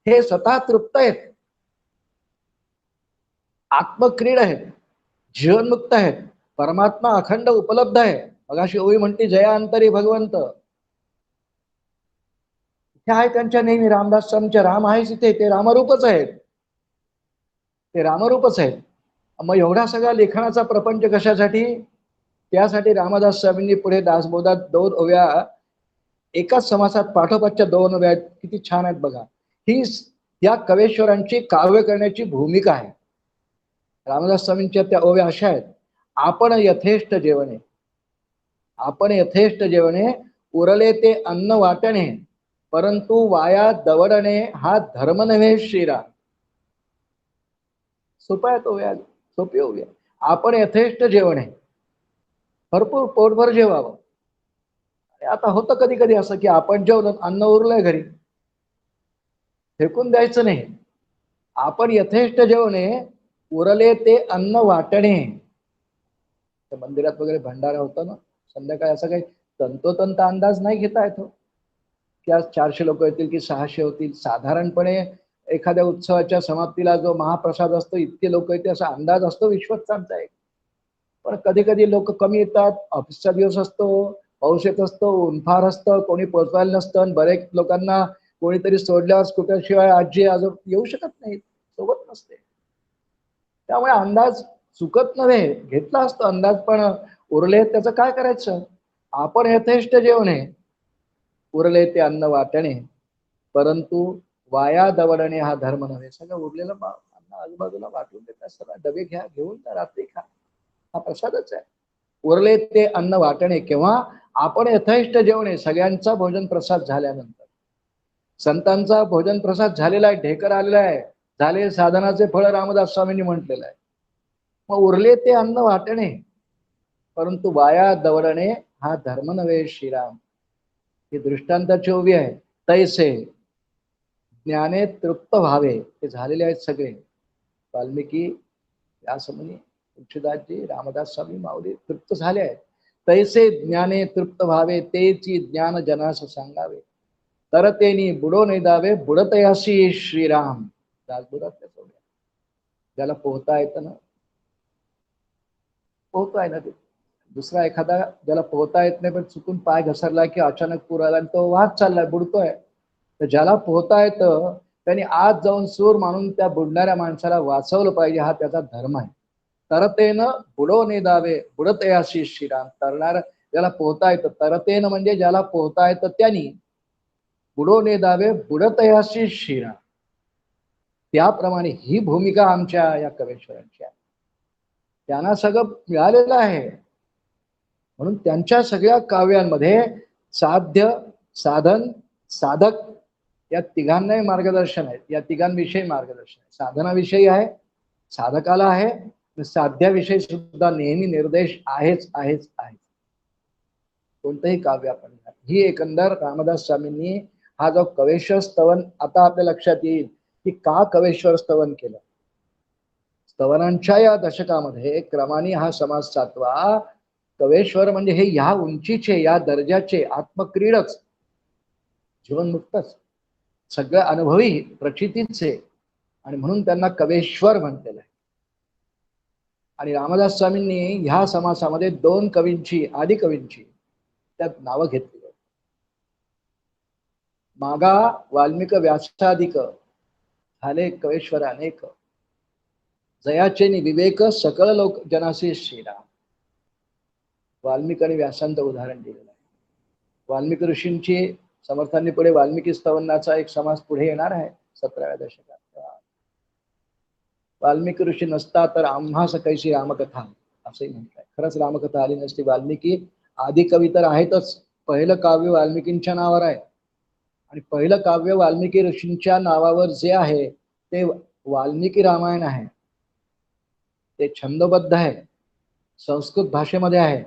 हे स्वतः तृप्त आहेत, आत्मक्रीड आहेत, जीवनमुक्त आहेत, परमात्मा अखंड उपलब्ध आहे. मगाशी ओवी म्हणते जया अंतरी भगवंत. हे आहे त्यांच्या नेहमी रामदास स्वामींच्या राम आहेच इथे, ते रामरूपच आहेत, ते रामरूपच आहेत. मग एवढा सगळा लेखनाचा प्रपंच कशासाठी? त्यासाठी रामदास स्वामींनी पुढे दासबोधात 2 ओव्या एकाच समासात पाठोपाठच्या 2 ओव्या किती छान आहेत बघा. ही या कवेश्वरांची काव्य करण्याची भूमिका आहे. रामदास स्वामींच्या त्या ओव्या अशा आहेत. आपण यथेष्ट जेवणे, आपण यथेष्ट जेवणे, उरले ते अन्न वाटणे, परंतु वाया दवडणे हा धर्म नव्हे श्रीराम. सोप्या ओव्या, सोपी ओव्या. आपण यथेष्ट जेवणे, भरपूर पोटभर जेवावं. आता होतं कधी कधी असं की आपण जेवलं, अन्न उरलंय घरी, फेकून द्यायचं नाही. आपण यथेष्ट जेवणे, उरले ते अन्न वाटणे. मंदिरात वगैरे भंडारा होता ना संध्याकाळी, असं काही तंतोतंत अंदाज नाही घेता येतो की आज 400 लोक येतील की 600 होतील. साधारणपणे एखाद्या उत्सवाच्या समाप्तीला जो महाप्रसाद असतो इतके लोक येते असा अंदाज असतो विश्वस्तांचा एक. पण कधी कधी लोक कमी येतात, ऑफिसचा दिवस असतो, पाऊस येत असतो, ऊनफार असतं, कोणी पोचवायला नसतं, आणि बरेच लोकांना कोणीतरी सोडल्यावर स्कूटरशिवाय आजी आजोबा येऊ शकत नाहीत, सोबत नसते. त्यामुळे अंदाज चुकत नव्हे, घेतला असतो अंदाज, पण उरले त्याचं काय करायचं? आपण यथेष्ट जेवणे, उरले ते अन्न वाटणे, परंतु वाया दवडणे हा धर्म नव्हे. सगळं उरलेलं अन्न आजूबाजूला वाटून देतात, सगळं डबे घ्या, घेऊन रात्री खा, हा प्रसादच आहे. उरले ते अन्न वाटणे केव्हा? आपण यथेष्ट जेवणे, सगळ्यांचा भोजन प्रसाद झाल्यानंतर. संतांचा भोजन प्रसाद झालेला आहे, ढेकर आलेला आहे, झाले साधनाचे फळ रामदास स्वामींनी म्हटलेलं आहे. मग उरले ते अन्न वाटणे, परंतु वाया दवडणे हा धर्म नव्हे श्रीराम. ही दृष्टांताची ओवी आहे. तैसे ज्ञाने तृप्त व्हावे, ते झालेले आहेत सगळे. वाल्मिकी, व्यासमुनी, तुलसीदासजी, रामदास स्वामी, माऊली तृप्त झाले आहेत. तैसे ज्ञाने तृप्त व्हावे, तेची ज्ञान जनास सांगावे, तर तेनी बुडो नेदावे, बुडतयासी श्रीराम. दासबोधात ज्याला पोहता येतं ना, पोहतोय ना ते. दुसरा एखादा ज्याला पोहता येत नाही पण चुकून पाय घसरला की अचानक पूर आला आणि तो वाहत चाललाय, बुडतोय. तर ज्याला पोहता येतं त्यांनी आत जाऊन सूर मानून त्या बुडणाऱ्या माणसाला वाचवलं पाहिजे, हा त्याचा धर्म आहे. तरतेनं बुडो नेदावे, बुडतयासी श्रीराम. तरणार ज्याला पोहता येतं, तरतेनं म्हणजे ज्याला पोहता येतं त्यांनी, बुडो नेदावे, बुडतयासी श्रीराम. त्याप्रमाणे ही भूमिका आमच्या या कवेश्वरांची आहे. त्यांना सगळं मिळालेलं आहे, म्हणून त्यांच्या सगळ्या काव्यांमध्ये साध्य, साधन, साधक या तिघांनाही मार्गदर्शन आहे. या तिघांविषयी मार्गदर्शन आहे. साधनाविषयी आहे, साधकाला आहे, साध्याविषयी सुद्धा नेहमी निर्देश आहेच आहेच आहे. कोणतंही काव्य आपण, ही एकंदर रामदास स्वामींनी हा जो कवेश्वर स्तवन, आता आपल्या लक्षात येईल की का कवेश्वर स्तवन केलं. स्तवनांच्या या दशकामध्ये क्रमाने हा समास 7वा. कवेश्वर म्हणजे हे या उंचीचे, या दर्जाचे, आत्मक्रीडच, जीवनमुक्तच, सगळं अनुभवी प्रचितीचे, आणि म्हणून त्यांना कवेश्वर म्हणलेलं आहे. आणि रामदास स्वामींनी ह्या समासामध्ये 2 कवींची, आदि कवींची त्यात नावं घेतली. मागा वाल्मिक व्यासाधिक, झाले कवेश्वर अनेक, जयाचे विवेक सकळ लोक जनासी श्रीराम. वाल्मिक आणि व्यासांचं उदाहरण दिलेलं आहे. वाल्मिक ऋषींची समर्थांनी पुढे वाल्मिकी स्तवनाचा एक समास पुढे येणार आहे 17व्या दशकात. वाल्मिकी ऋषी नसता तर आम्हास कैसी रामकथा, असंही म्हटलंय. खरंच रामकथा आली नसती. वाल्मिकी आदी कवी तर आहेतच. पहिलं काव्य वाल्मिकींच्या नावावर आहे, आणि पहिलं काव्य वाल्मिकी ऋषींच्या नावावर जे आहे ते वाल्मिकी रामायण आहे. ते छंदबद्ध आहे, संस्कृत भाषेमध्ये आहे.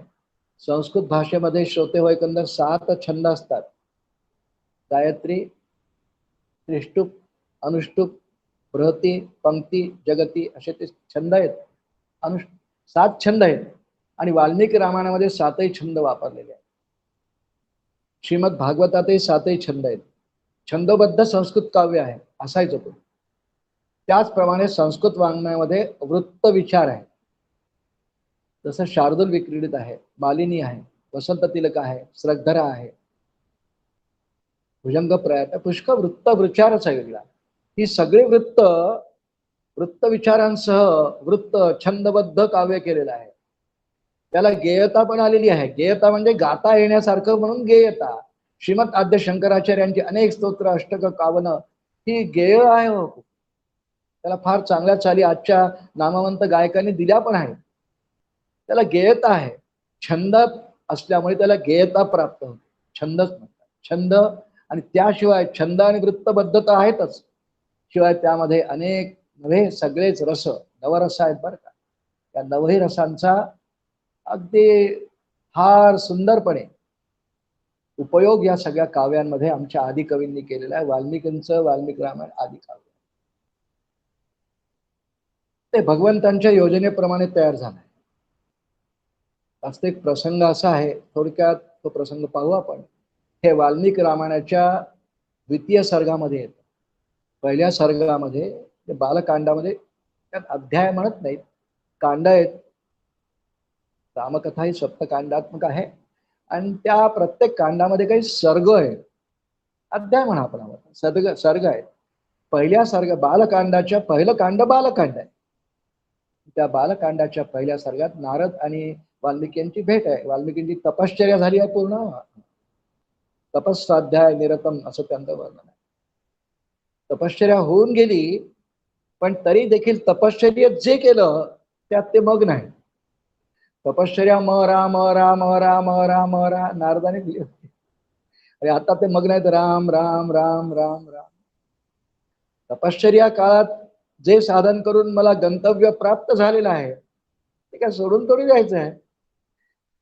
संस्कृत भाषेमध्ये श्रोते हो एकंदर 7 छंद असतात. गायत्री, त्रिष्टुप, अनुष्टुप, बृहती, पंक्ती, जगती असे ते छंद आहेत. 7 छंद आहेत आणि वाल्मिकी रामायणामध्ये 7ही छंद वापरलेले आहेत. श्रीमद भागवतातही 7ही छंद आहेत. छंदबद्ध संस्कृत काव्य आहे, असायचं तो. त्याचप्रमाणे संस्कृत वाङ्मयामध्ये वृत्त विचार आहे. जसं शार्दूल विक्रीडित आहे, मालिनी आहे, वसंत तिलक आहे, श्रद्धरा आहे, भुजंग प्रयात, पुष्कळ वृत्त विचारच आहे वेगळा. ही सगळी वृत्त विचारांसह वृत्त छंदबद्ध काव्य केलेलं आहे. त्याला गेयता पण आलेली आहे. गेयता म्हणजे गाता येण्यासारखं म्हणून गेयता. श्रीमद आद्य शंकराचार्यांची अनेक स्तोत्र, अष्टक, कावन ही गेय आहे हो. त्याला फार चांगल्या चाली आजच्या नामवंत गायकांनी दिल्या पण आहेत. त्याला गेयता आहे. छंद असल्यामुळे त्याला गेयता प्राप्त होते. छंदच म्हणतात. छंद आणि त्याशिवाय छंद आणि वृत्तबद्धता आहेतच. शिवाय त्यामध्ये अनेक नवे सगळेच रस, नवरस आहेत बरं का. त्या नवही रसांचा अगदी फार सुंदरपणे उपयोग या सगळ्या काव्यांमध्ये आमच्या आदी कवींनी केलेला आहे. वाल्मिकींचं वाल्मिकी रामायण आदी काव्य ते भगवंतांच्या योजनेप्रमाणे तयार झालं आहे. वास्तविक प्रसंग असा आहे, थोडक्यात तो प्रसंग पाहू आपण. हे वाल्मिकी रामायणाच्या द्वितीय सर्गामध्ये येतं. पहिल्या सर्गामध्ये बालकांडामध्ये त्यात अध्याय म्हणत नाहीत, कांड आहेत. रामकथा ही सप्तकांडात्मक आहे आणि त्या प्रत्येक कांडामध्ये काही सर्ग आहेत. अध्याय म्हणा आपण, सर्ग आहेत. पहिल्या सर्ग बालकांडाच्या पहिलं कांड बालकांड आहे. त्या बालकांडाच्या पहिल्या सर्गात नारद आणि वाल्मिकींची भेट आहे. वाल्मिकींची तपश्चर्या झाली आहे पूर्ण. तपस्वाध्याय निरतम असं त्यांचं वर्णन आहे. तपश्चर्या होऊन गेली, पण तरी देखील तपश्चर्येत जे केलं त्यात ते मग्न आहे. तपश्चर्या म राम राम राम राम राम नारदाने दिली होती आणि आता ते मग्न आहेत राम राम राम राम राम. तपश्चर्या काळात जे साधन करून मला गंतव्य प्राप्त झालेलं आहे ते काय सोडून थोडी जायचं आहे.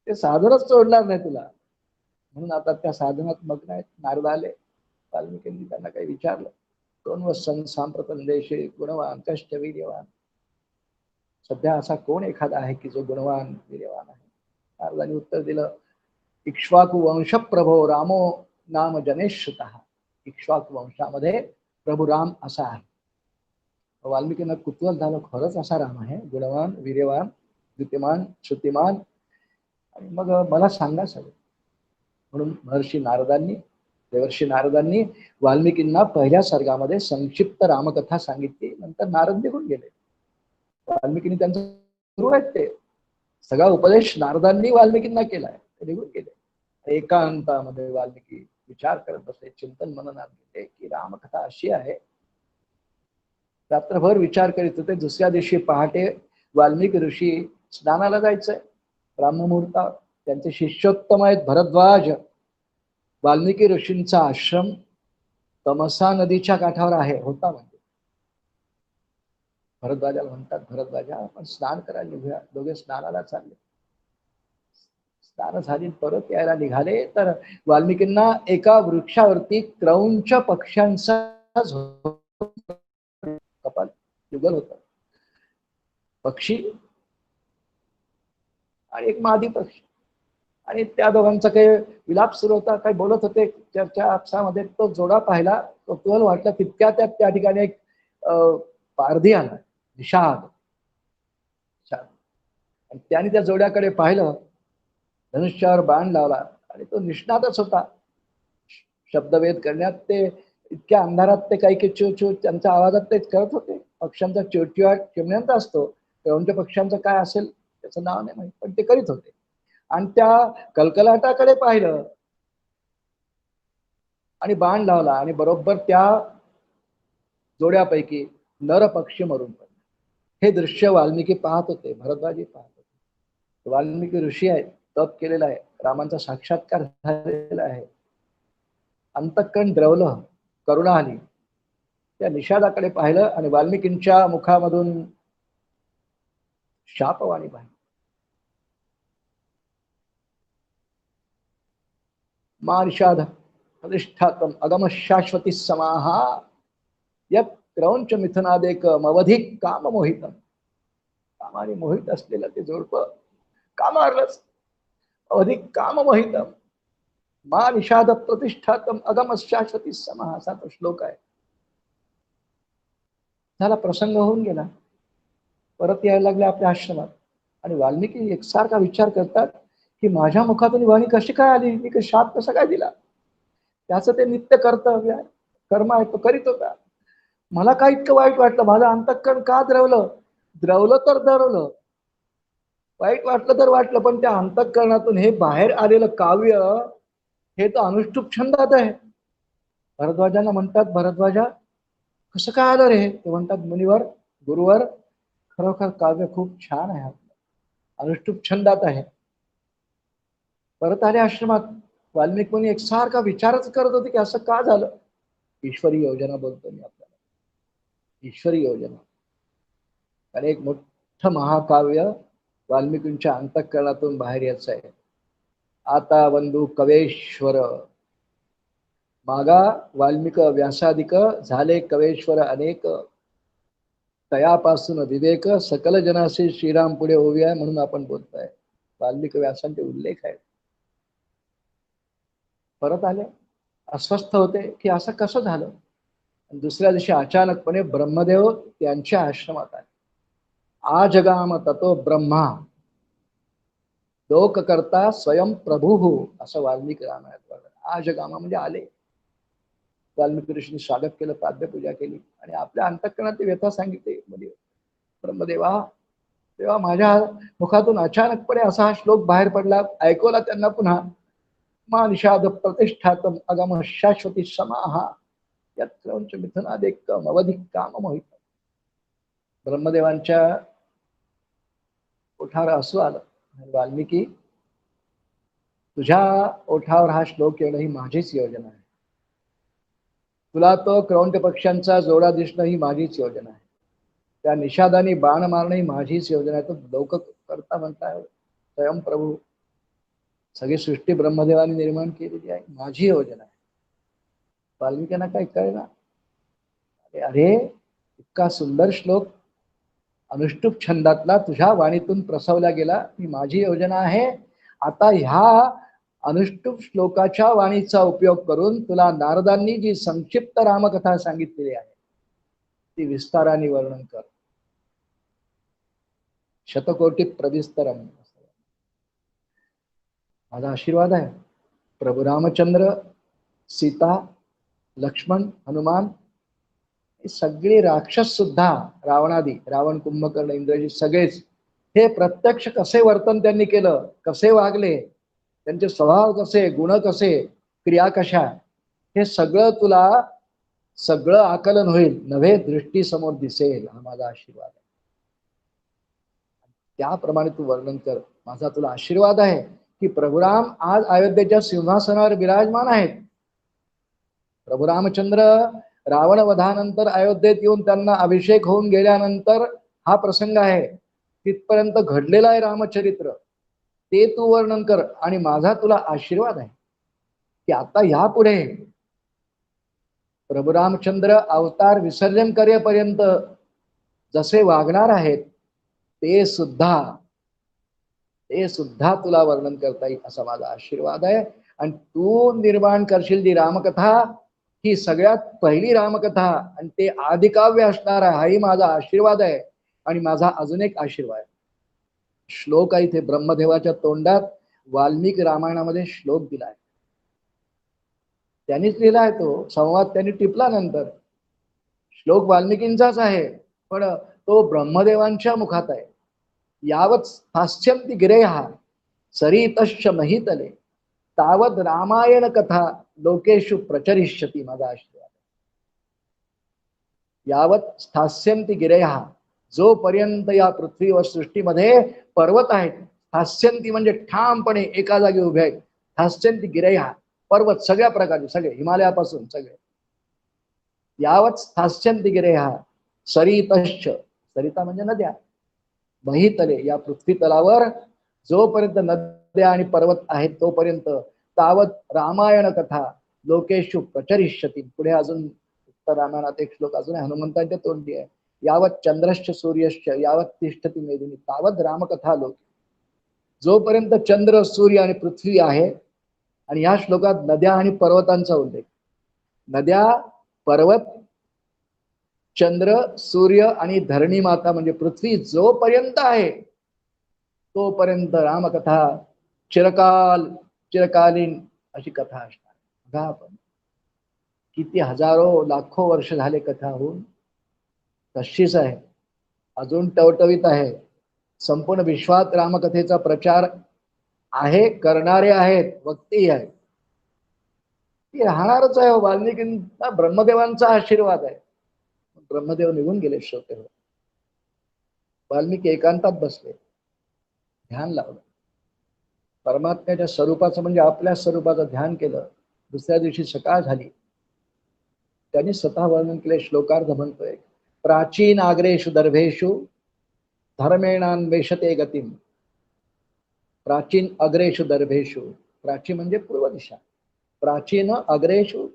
ते साधनच सोडणार नाही तुला. म्हणून आता त्या साधनात मग्न आहेत. नारद आले, वाल्मिकींनी त्यांना काही विचारलं. 2 वत्सन सांप्रतम देशे गुणवान कष्ट वीर्यवान. सध्या असा कोण एखादा आहे की जो गुणवान वीर्यवान आहे. नारदांनी उत्तर दिलं, इक्ष्वाकु वंश प्रभो रामो नाम जनेश्रुतः. इक्ष्वाकु वंशामध्ये प्रभू राम असा आहे. वाल्मिकींना कुतूहल झालं, खरंच असा राम आहे, गुणवान वीर्यवान द्युतिमान श्रुतिमान. आणि मग मला सांगा सगळं. म्हणून देवर्षी नारदांनी वाल्मिकींना पहिल्या सर्गामध्ये संक्षिप्त रामकथा सांगितली. नंतर नारद निघून गेले. वाल्मिकींनी त्यांचं सुरू आहेत ते सगळा उपदेश नारदांनी वाल्मिकींना केलाय. ते निघून गेले. एकांतामध्ये वाल्मिकी विचार करत बसले, चिंतन मननात गेले की रामकथा अशी आहे. रात्रभर विचार करीत होते. दुसऱ्या दिवशी पहाटे वाल्मिकी ऋषी स्नानाला जायचंय ब्राह्ममुहूर्तावर. त्यांचे शिष्योत्तम आहेत भरद्वाज. वाल्मिकी ऋषींचा आश्रम तमसा नदीच्या काठावर होता. म्हणजे भरद्वाजाला म्हणतात, भरद्वाजा आपण स्नान करायला निघूया. दोघे स्नानाला चालले. स्नान झाली परत यायला निघाले तर वाल्मिकींना एका वृक्षावरती क्रौंच पक्ष्यांचा कपाल युगल होता. पक्षी आणि एक मादी पक्षी आणि त्या दोघांचा काही विलाप सुरू होता. काही बोलत होते चर्चा आपसामध्ये. तो जोडा पाहिला, तो कुतूहल वाटला. तितक्या त्या ठिकाणी एक पारधी आला, निषाद. आणि त्याने त्या जोड्याकडे पाहिलं, धनुष्यावर बाण लावला आणि तो निष्णातच होता शब्दवेध करण्यात. ते इतक्या अंधारात ते काही चिवचिव त्यांच्या आवाजात ते करत होते. पक्ष्यांचा चिवचिवाट चिमण्यांचा असतो, क्रौंच पक्ष्यांचं काय असेल त्याचं नाव नाही माहित, पण ते करीत होते. आणि त्या कलकलाटाकडे पाहिलं आणि बाण लावला आणि बरोबर त्या जोड्यापैकी नर पक्षी मरून पडले. हे दृश्य वाल्मिकी पाहत होते, भरद्वाजी पाहत होते. वाल्मिकी ऋषी आहेत, तप केलेला आहे, रामांचा साक्षात्कार झालेला आहे. अंतःकरण द्रवलं, करुणा आली. त्या निषादाकडे पाहिलं आणि वाल्मिकींच्या मुखामधून शापवाणी पाहिली. मार्षाद अधिष्ठातम अगम शाश्वती समाहा यत क्रौंच मिथुनादेक मवधिक काम मोहितम. कामाने मोहित असलेलं ते जोडपं कामारलंच. अधिक काम मोहितम मा निषाद प्रतिष्ठातम अगम शाश्वती समाहा असा तो श्लोक आहे. झाला, प्रसंग होऊन गेला. परत यायला लागले आपल्या आश्रमात आणि वाल्मिकी एकसारखा विचार करतात की माझ्या मुखातून वाणी कशी काय आली, मी शाप कसा काय दिला. त्याचं ते नित्य कर्तव्य आहे, कर्म आहे, तो करीत होता. मला काय इतकं वाईट वाटलं, माझं अंतःकरण का द्रवलं. द्रवलं तर द्रवलं, वाईट वाटलं तर वाटलं, पण त्या अंतःकरणातून हे बाहेर आलेलं काव्य हे तर अनुष्टुप छंदात आहे. भरद्वाजांना म्हणतात, भरद्वाजा कसं काय आलं रे. ते म्हणतात, मुनिवर गुरुवर खरोखर काव्य खूप छान आहे, अनुष्टुप छंदात आहे. परत आले आश्रमात. वाल्मिक मुनी एकसारखा विचारच करत होते की असं का झालं. ईश्वरी योजना बोलतो मी आपल्याला, ईश्वरी योजना. आणि एक मोठं महाकाव्य वाल्मिकींच्या अंतःकरणातून बाहेर यायचं आहे. आता बंधू कवेश्वर मागा वाल्मिक व्यासादिक झाले कवेश्वर अनेक तयापासून विवेक सकल जनासे श्रीराम पुढे होऊया म्हणून आपण बोलतोय. वाल्मिक व्यासांचे उल्लेख आहेत. परत आले, अस्वस्थ होते की असं कसं झालं. दुसऱ्या दिवशी अचानकपणे ब्रह्मदेव त्यांच्या आश्रमात आले. आजगाम ततो ब्रह्मा लोक करता स्वयं प्रभू असं वाल्मिकी रामायणात वर्णन. आजगामा म्हणजे आले. वाल्मिकी ऋषींनी स्वागत केलं, प्राद्यपूजा केली आणि आपल्या अंतःकरणात व्यथा सांगितली. ब्रह्मदेवा तेव्हा माझ्या मुखातून अचानकपणे असा हा श्लोक बाहेर पडला. ऐकवला त्यांना पुन्हा. मा निषाद प्रतिष्ठातम अगम शाश्वती समाहा यात क्रौंच मिथुनादेक अवधिक काम मोहित. ब्रह्मदेवांच्या ओठावर असू आलं. वाल्मिकी तुझ्या ओठावर हा श्लोक येणं ही माझीच योजना आहे. तुला तो क्रौंच पक्ष्यांचा जोडा दिसणं ही माझीच योजना आहे. त्या निषादाने बाण मारणं ही माझीच योजना आहे. तो लोक करता म्हणताय स्वयंप्रभू, सगळी सृष्टी ब्रह्मदेवाने निर्माण केलेली आहे, माझी योजना आहे. वाल्मिकांना काय कळेना. अरे इतका सुंदर श्लोक अनुष्टुप छंदातला तुझ्या वाणीतून प्रसवला गेला, ही माझी योजना आहे. आता ह्या अनुष्टुप श्लोकाच्या वाणीचा उपयोग करून तुला नारदांनी जी संक्षिप्त रामकथा सांगितलेली आहे ती विस्ताराने वर्णन कर. शतकोटी प्रविस्तरम. माझा आशीर्वाद आहे. प्रभू रामचंद्र, सीता, लक्ष्मण, हनुमान हे सगळे राक्षस सुद्धा, रावणादी, रावण, कुंभकर्ण, इंद्रजित सगळेच हे प्रत्यक्ष कसे वर्तन त्यांनी केलं, कसे वागले, त्यांचे स्वभाव कसे, गुण कसे, क्रिया कशा, हे सगळं तुला सगळं आकलन होईल, नव्हे दृष्टी समोर दिसेल. हा माझा आशीर्वाद आहे. त्याप्रमाणे तू वर्णन कर. माझा तुला आशीर्वाद आहे की प्रभुराम आज अयोध्येच्या सिंहासनावर विराजमान आहेत. प्रभू रामचंद्र रावण वधानंतर अयोध्येत येऊन त्यांना अभिषेक होऊन गेल्यानंतर हा प्रसंग आहे. तिथपर्यंत घडलेला आहे रामचरित्र, ते तू वर्णन कर. आणि माझा तुला आशीर्वाद आहे की आता यापुढे प्रभू रामचंद्र अवतार विसर्जन करेपर्यंत जसे वागणार आहेत ते सुद्धा तुला वर्णन करता येईल असा माझा आशीर्वाद आहे. आणि तू निर्माण करशील जी रामकथा, ही सगळ्यात पहिली रामकथा आणि ते आदिकाव्य असणार आहे, हाही माझा आशीर्वाद आहे. आणि माझा अजून एक आशीर्वाद श्लोक आहे इथे ब्रह्मदेवाच्या तोंडात वाल्मिकी रामायणामध्ये श्लोक दिलाय. त्यांनीच लिहिला आहे तो संवाद, त्यांनी टिपला नंतर. श्लोक वाल्मिकींचाच आहे पण तो ब्रह्मदेवांच्या मुखात आहे. यावत स्थास्यन्ति गिरयः सरितश्च महितले तावत रामायण कथा लोकेषु प्रचरिष्यति. माझा आशीर्वाद. यावत स्थास्यन्ति गिरयः, जोपर्यंत या पृथ्वीवर सृष्टीमध्ये पर्वत आहेत. स्थास्यन्ति म्हणजे ठामपणे एका जागी उभे आहेत. स्थास्यन्ति गिरयः, पर्वत सगळ्या प्रकारचे, सगळे हिमालयापासून सगळे. यावत स्थास्यन्ति गिरयः सरितश्च, सरिता म्हणजे नद्या, महितले या पृथ्वी तलावर जोपर्यंत नद्या आणि पर्वत आहेत तोपर्यंत तावत रामायण कथा लोकेशु प्रचरिष्यती. पुढे अजून उत्तर रामायणात एक श्लोक अजून हनुमंतांच्या तोंडी आहे. यावत चंद्रश्च सूर्यश्च यावत तिष्ठती मेदिनी तावत रामकथा लोक. जोपर्यंत चंद्र सूर्य आणि पृथ्वी आहे, आणि या श्लोकात नद्या आणि पर्वतांचा उल्लेख. नद्या, पर्वत, चंद्र, सूर्य आणि धरणी माता म्हणजे पृथ्वी जोपर्यंत आहे तोपर्यंत रामकथा चिरकालीन अशी कथा असणार. बघा आपण किती हजारो लाखो वर्ष झाले कथा होऊन तशीच आहे, अजून टवटवीत आहे. संपूर्ण विश्वात रामकथेचा प्रचार आहे, करणारे आहेत, वक्ती आहे, ती राहणारच आहे. वाल्मिकींना ब्रह्मदेवांचा आशीर्वाद आहे. ब्रह्मदेव निघून गेले श्रोते हो. वाल्मिकी एकांतात बसले, ध्यान लावलं, परमात्म्याच्या स्वरूपाचं म्हणजे आपल्या स्वरूपाचं ध्यान केलं. दुसऱ्या दिवशी सकाळ झाली. त्यांनी स्वतः वर्णन केले, श्लोकार्ध म्हणतोय, प्राचीन आग्रेषु दर्भेषु धर्मेणान्वेषते गतिम. प्राचीन अग्रेषु दर्भेषु, प्राचीन म्हणजे पूर्व दिशा, प्राचीन अग्रेषु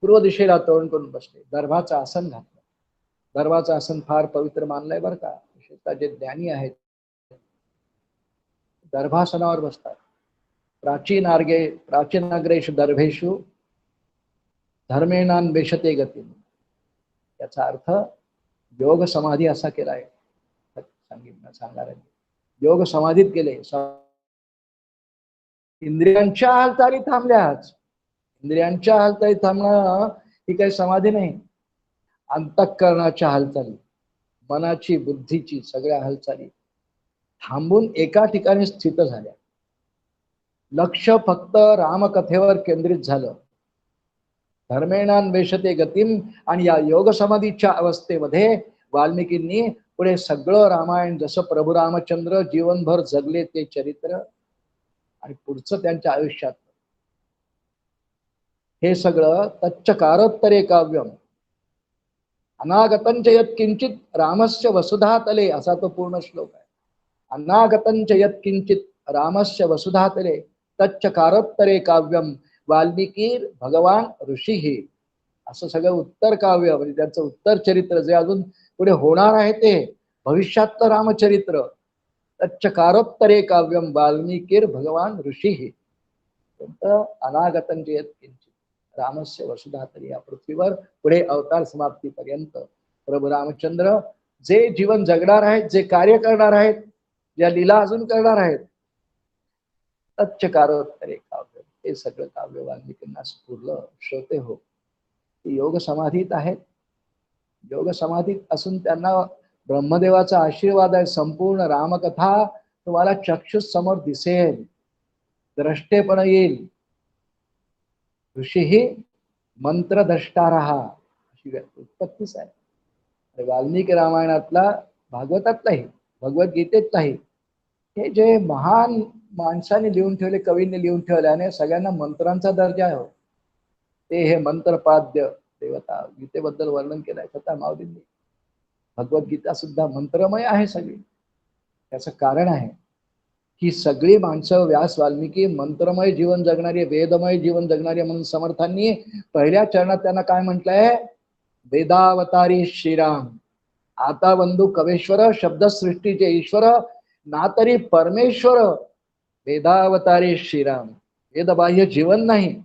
पूर्व दिशेला तोंड करून बसले. दर्भाचं आसन घातलं. दर्भाचं आसन फार पवित्र मानलंय बरं का. विशेषतः जे ज्ञानी आहेत दर्भासनावर बसतात. प्राचीन अग्रेषु दर्भेषु धर्मेणान्वेषते गतिम. याचा अर्थ योग समाधी असा केलाय. सांगणार आहे, योग समाधीत गेले. इंद्रियांच्या हालचाली थांबल्याच. इंद्रियांच्या हालचाली थांबणं ही काही समाधी नाही. अंतःकरणाच्या हालचाली, मनाची, बुद्धीची सगळ्या हालचाली थांबून एका ठिकाणी स्थित झाल्या. लक्ष फक्त रामकथेवर केंद्रित झालं. धर्मेणान्वेषते गतिम. आणि या योग समाधीच्या अवस्थेमध्ये वाल्मिकींनी पुढे सगळं रामायण, जसं प्रभू रामचंद्र जीवनभर जगले ते चरित्र आणि पुढचं त्यांच्या आयुष्यात हे सगळं तच्चकारोत्तरे काव्यम अनागतंच यत्किंचित रामस्य वसुधातले, असा तो पूर्ण श्लोक आहे. अनागतंच यत्किंचित रामस्य वसुधातले तच्चकारोत्तरे काव्यम वाल्मिकी भगवान ऋषी. असं सगळं उत्तर काव्य म्हणजे त्यांचं उत्तर चरित्र जे अजून पुढे होणार आहे ते भविष्यातलं रामचरित्र. तच्चकारोत्तरे काव्यम वाल्मिकीर भगवान ऋषी. अनागतंच यत्किंचित रामस्य वसुधातले, या पृथ्वीवर पुढे अवतार समाप्तीपर्यंत प्रभू रामचंद्र जे जीवन जगणार आहेत, जे कार्य करणार आहेत, ज्या लीला अजून करणार आहेत, तच्चकारोत्तरे काव्य, हे सगळं काव्य वाल्मिकींना स्फुरलं. श्रोते हो, योग समाधीत आहेत. योग समाधीत असून त्यांना ब्रह्मदेवाचा आशीर्वाद आहे. संपूर्ण रामकथा तुम्हाला चक्षुष समोर दिसेल, द्रष्टेपण येईल. ऋषी मंत्रद्रष्टारहा अशी उत्पत्तीच आहे. वाल्मिकी रामायणातला, भागवतातलाही, भगवद्गीतेतलाही, हे जे महान माणसाने लिहून ठेवले, कवींनी लिहून ठेवल्याने सगळ्यांना मंत्रांचा दर्जा आहे. ते हे मंत्रपाद्य देवता गीतेबद्दल वर्णन केलंय स्वतः माऊलींनी. भगवद्गीता सुद्धा मंत्रमय आहे सगळी. त्याचं कारण आहे की सगळी माणसं व्यास वाल्मिकी मंत्रमय जीवन जगणारी, वेदमय जीवन जगणारी म्हणून समर्थांनी पहिल्या चरणात त्यांना काय म्हटलंय, वेदावतारी श्रीराम. आता बंधू कवेश्वर, शब्दसृष्टीचे ईश्वर, ना तरी परमेश्वर, वेदावतारी श्रीराम. वेदबाह्य जीवन नाही,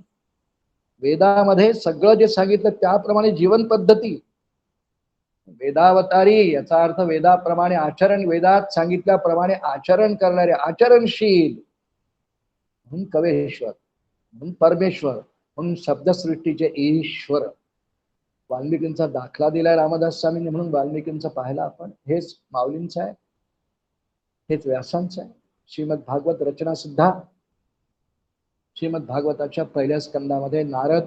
वेदामध्ये सगळं जे सांगितलं त्याप्रमाणे जीवन पद्धती. वेदावतारी याचा अर्थ वेदाप्रमाणे आचरण, वेदात सांगितल्याप्रमाणे आचरण करणारे, आचरणशील म्हणून कवेश्वर, म्हणून परमेश्वर, म्हणून शब्दसृष्टीचे ईश्वर. वाल्मिकींचा दाखला दिलाय रामदास स्वामींनी, म्हणून वाल्मिकींचा पाहिला आपण. हेच माऊलींचं आहे, हेच व्यासांचं आहे. श्रीमद भागवत रचना सुद्धा श्रीमद भागवताच्या पहिल्या स्कंदामध्ये नारद,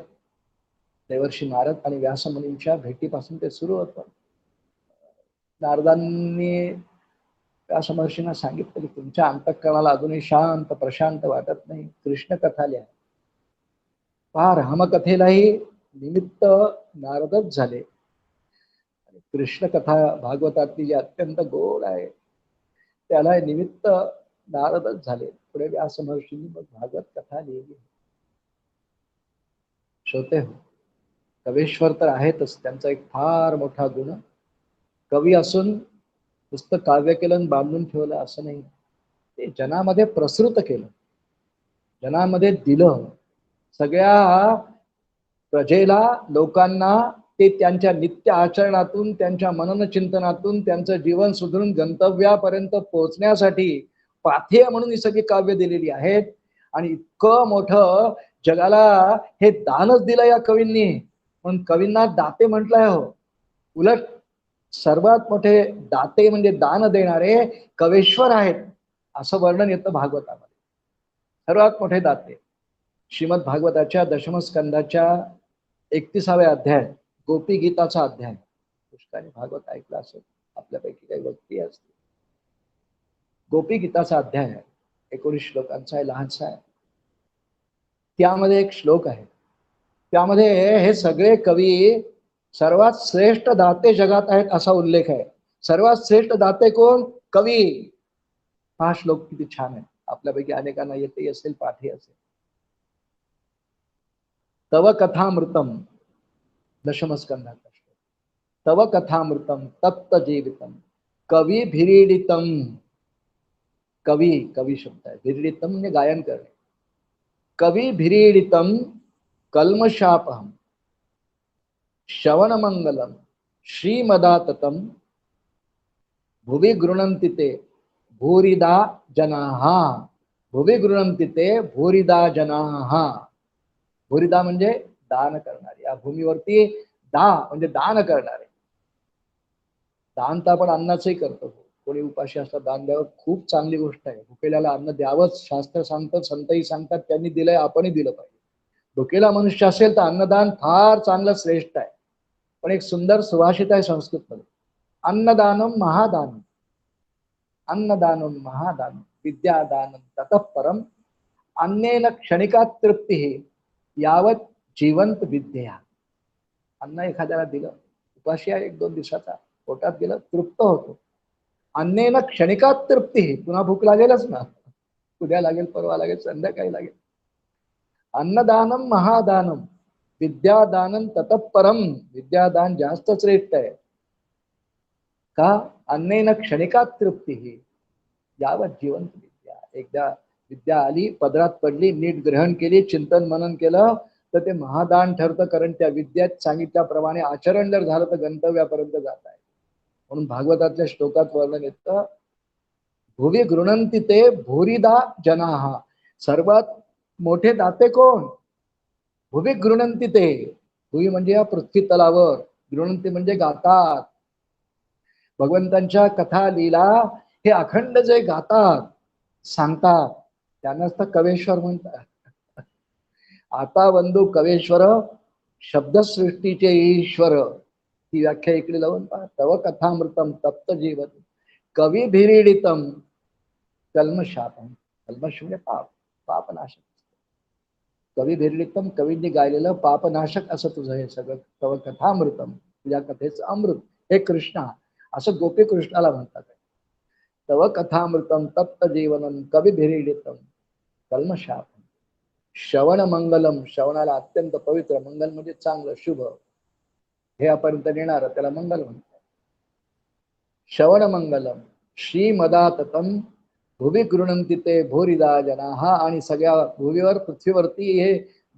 देवर्षी नारद आणि व्यासमुनींच्या भेटीपासून ते सुरू होतं. नारदांनी व्यास महर्षींना सांगितलं की तुमच्या अंतःकरणाला अजूनही शांत प्रशांत वाटत नाही, कृष्ण कथा लिहा. पहा, रामकथेलाही निमित्त नारदच झाले. कृष्ण कथा भागवतातली जी अत्यंत गोड आहे त्याला निमित्त नारदच झाले. पुढे व्यास महर्षींनी मग भागवत कथा लिहिली. श्रोते हो, कवेश्वर तर आहेतच, त्यांचा एक फार मोठा गुण, कवी असून नुसतं काव्य केलं आणि बांधून ठेवलं असं नाही, ते जनामध्ये प्रसृत केलं, जनामध्ये दिलं. सगळ्या प्रजेला, लोकांना ते त्यांच्या नित्य आचरणातून, त्यांच्या मनन चिंतनातून त्यांचं जीवन सुधरून गंतव्यापर्यंत पोहोचण्यासाठी पाथेय म्हणून ही सगळी काव्य दिलेली आहेत. आणि इतकं मोठं जगाला हे दानच दिलं या कवींनी, म्हणून कवींना दाते म्हटलंय. हो, उलट सर्वात मोठे दाते म्हणजे दान देणारे कवेश्वर आहेत असं वर्णन येतं भागवतामध्ये. सर्वात मोठे दाते. श्रीमद भागवताच्या दशमस्कंदाच्या 31व्या अध्याय, गोपी गीताचा अध्याय, पुष्कळाने भागवत ऐकला असेल आपल्यापैकी काही व्यक्ती असतील. गोपी गीताचा अध्याय आहे, 19 श्लोकांचा आहे, लहानसा आहे. त्यामध्ये एक श्लोक आहे, त्यामध्ये हे सगळे कवी सर्वात श्रेष्ठ दाते जगात आहेत असा उल्लेख आहे. सर्वात श्रेष्ठ दाते कोण? कवी. हा श्लोक किती छान आहे, आपल्यापैकी अनेकांना येते असेल, पाठी असेल. तव कथामृतम, दशमस्कंधाचा श्लोक. तव कथामृतम तप्त जीवितम कवी भिरीडितम. कवी, कवी शब्द आहे, भिरीडितम म्हणजे गायन करणे. कवी भिरीडितम कल्मशापहम श्रवणमंगलम श्रीमदाततम भुवि गृणन्ति ते भूरिदा जनाः. भुवि गृणन्ति ते भूरिदा जनाः. भूरिदा म्हणजे दान करणारे, या भूमीवरती दा म्हणजे दान करणारे. दान तर आपण अन्नाचंही करतो. कोणी उपाशी असला दान द्यावं, खूप चांगली गोष्ट आहे. भुकेल्याला अन्न द्यावंच, शास्त्र सांगतात, संतही सांगतात, त्यांनी दिलंय आपणही दिलं पाहिजे. भुकेला मनुष्य असेल तर अन्नदान फार चांगलं, श्रेष्ठ आहे. पण एक सुंदर सुभाषित आहे संस्कृतमध्ये, अन्नदानम महादानम. अन्नदानम महादानम विद्यादानम ततः परम अन्नेन क्षणिका तृप्ती यावत जिवंत विद्या. अन्न एखाद्याला दिलं, उपाशी आहे 1-2 दिवसाचा, पोटात गेलं, तृप्त होतो. अन्नेन क्षणिका तृप्ती, पुन्हा भूक लागेलच ना, उद्या लागेल, परवा लागेल, संध्याकाळी लागेल. अन्नदानम महादानम विद्यादानम ततःपरम. विद्यादान जास्त श्रेष्ठ आहे. का? अन्नेन क्षणिका तृप्ती यावत जिवंत विद्या. एकदा विद्या आली, पदरात पडली, नीट ग्रहण केली, चिंतन मनन केलं तर ते महादान ठरतं. कारण त्या विद्यात सांगितल्याप्रमाणे आचरण जर झालं तर गंतव्यापर्यंत जात आहे. म्हणून भागवतातल्या श्लोकात वर्णन येतं, भुवि गृणन्ति ते भूरिदा जनाः. सर्वात मोठे दाते कोण? भुवि गृणन्ति ते. भुवि म्हणजे या पृथ्वी तलावर, गृणन्ति म्हणजे गातात. भगवंतांच्या कथा लीला हे अखंड जे गातात, सांगतात, त्यांनाच तर कवेश्वर म्हणतात. आता बंधू कवेश्वर शब्दसृष्टीचे ईश्वर, ती व्याख्या इकडे लावून पहा. तव कथामृतम तप्त जीवन कवी भिरीडितम कल्मशापम. कल्मश म्हणजे पाप, पापनाशक. कवी भिरीडितम, कवींनी गायलेलं पापनाशक असं तुझं हे सगळं. तव कथामृतम, तुझ्या कथेचं अमृत हे कृष्णा, असं गोपी कृष्णाला म्हणतात. तव कथामृतम तप्त जीवनम कवी भिरीडितम कल्मशापम श्रवण मंगलम. श्रवणाला अत्यंत पवित्र, मंगल म्हणजे चांगलं, शुभ, हे अपर्यंत नेणार त्याला मंगल म्हणतात. श्रवण मंगलम श्रीमदाततम भुवि गृणन्ति ते भूरिदा जनाः. आणि सगळ्या भुवीवर, पृथ्वीवरती हे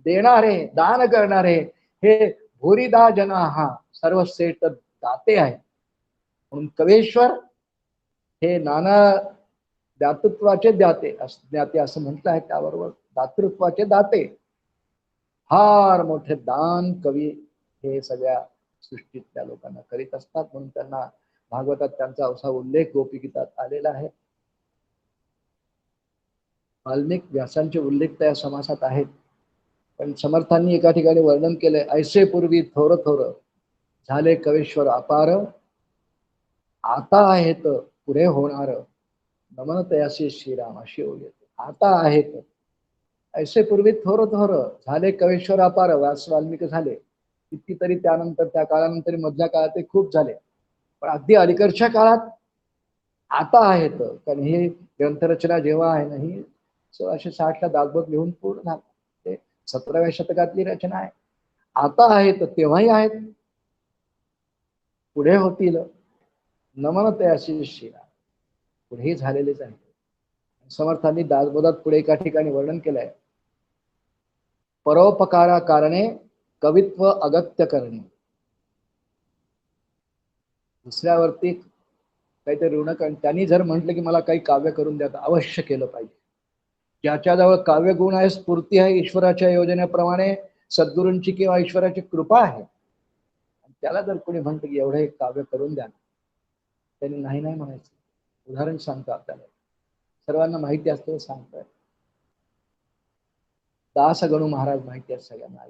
देणारे, दान करणारे हे भूरिदा जनाः सर्वश्रेष्ठ दाते आहेत. म्हणून कवेश्वर हे नाना दातृत्वाचे ज्ञाते असं म्हटलं आहे. त्याबरोबर दातृत्वाचे दाते, फार मोठे दान कवी हे सगळ्या सृष्टीतल्या लोकांना करीत असतात. म्हणून त्यांना भागवतात त्यांचा असा उल्लेख गोपीगीतात आलेला आहे. वाल्मिक व्यासांचे उल्लेख त्या समासात आहेत, पण समर्थांनी एका ठिकाणी वर्णन केलंय, ऐसे पूर्वी थोर थोर झाले कवेश्वर अपार, आता आहेत पुढे होणार नमन तयासी श्रीराम. अशी ओळ येते. आता आहेत, ऐसे पूर्वी थोर थोर झाले कवेश्वर अपार. व्यास वाल्मिक झाले कितीतरी, त्यानंतर त्या काळानंतर मधल्या काळात ते खूप झाले, पण अगदी अलीकडच्या काळात आता आहेत. कारण ही ग्रंथरचना जेव्हा आहे ना, ही 1660ला दासबोध लिहून पूर्ण झालं. ते 17व्या शतकातली रचना आहे. आता आहेत, तेव्हाही आहेत, पुढे होतील. नमन ते अशिष्य पुढेही झालेलेच आहे. समर्थांनी दासबोधात पुढे एका ठिकाणी वर्णन केलंय, परोपकारा कारणे कवित्व अगत्य करणे. दुसऱ्यावरती काहीतरी ऋण त्यांनी जर म्हटलं की मला काही काव्य करून द्या, अवश्य केलं पाहिजे. ज्याच्याजवळ काव्य गुण आहे, स्फूर्ती आहे, ईश्वराच्या योजनेप्रमाणे सद्गुरूंची किंवा ईश्वराची कृपा आहे, त्याला जर कोणी म्हणतं की एवढं एक काव्य करून द्या, त्यांनी नाही नाही म्हणायचं. उदाहरण सांगतो आपल्याला, सर्वांना माहिती असतं सांगतोय. दासगणू महाराज माहिती आहे सगळ्यांना,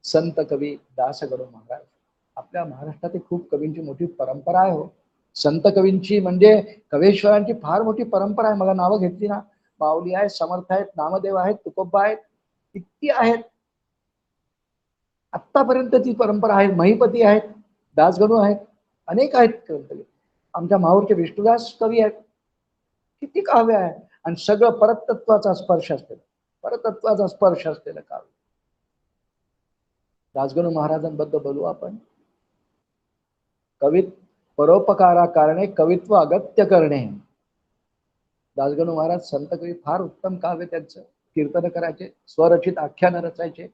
संत कवी दासगणू महाराज. आपल्या महाराष्ट्रात खूप कवींची मोठी परंपरा आहे हो. संत कवींची म्हणजे कवेश्वरांची फार मोठी परंपरा आहे. मला नावं घेतली ना, माऊली आहेत, समर्थ आहेत, नामदेव आहेत, तुकोबा आहेत, किती आहेत. आत्तापर्यंत ती परंपरा आहे. महिपती आहेत, दासगणू आहेत, अनेक आहेत. आमच्या माहूरचे विष्णुदास कवी आहेत, किती काव्य आहे. आणि सगळं परतत्वाचा स्पर्श असलेलं, परतत्वाचा स्पर्श असलेलं काव्य. दासगणू महाराजांबद्दल बोलू आपण. कवित परोपकारा कारणे कवित्व अगत्य करणे. दासगणू महाराज संत कवी, फार उत्तम काव्य त्यांचं. कीर्तन करायचे, स्वरचित आख्यान रचायचे.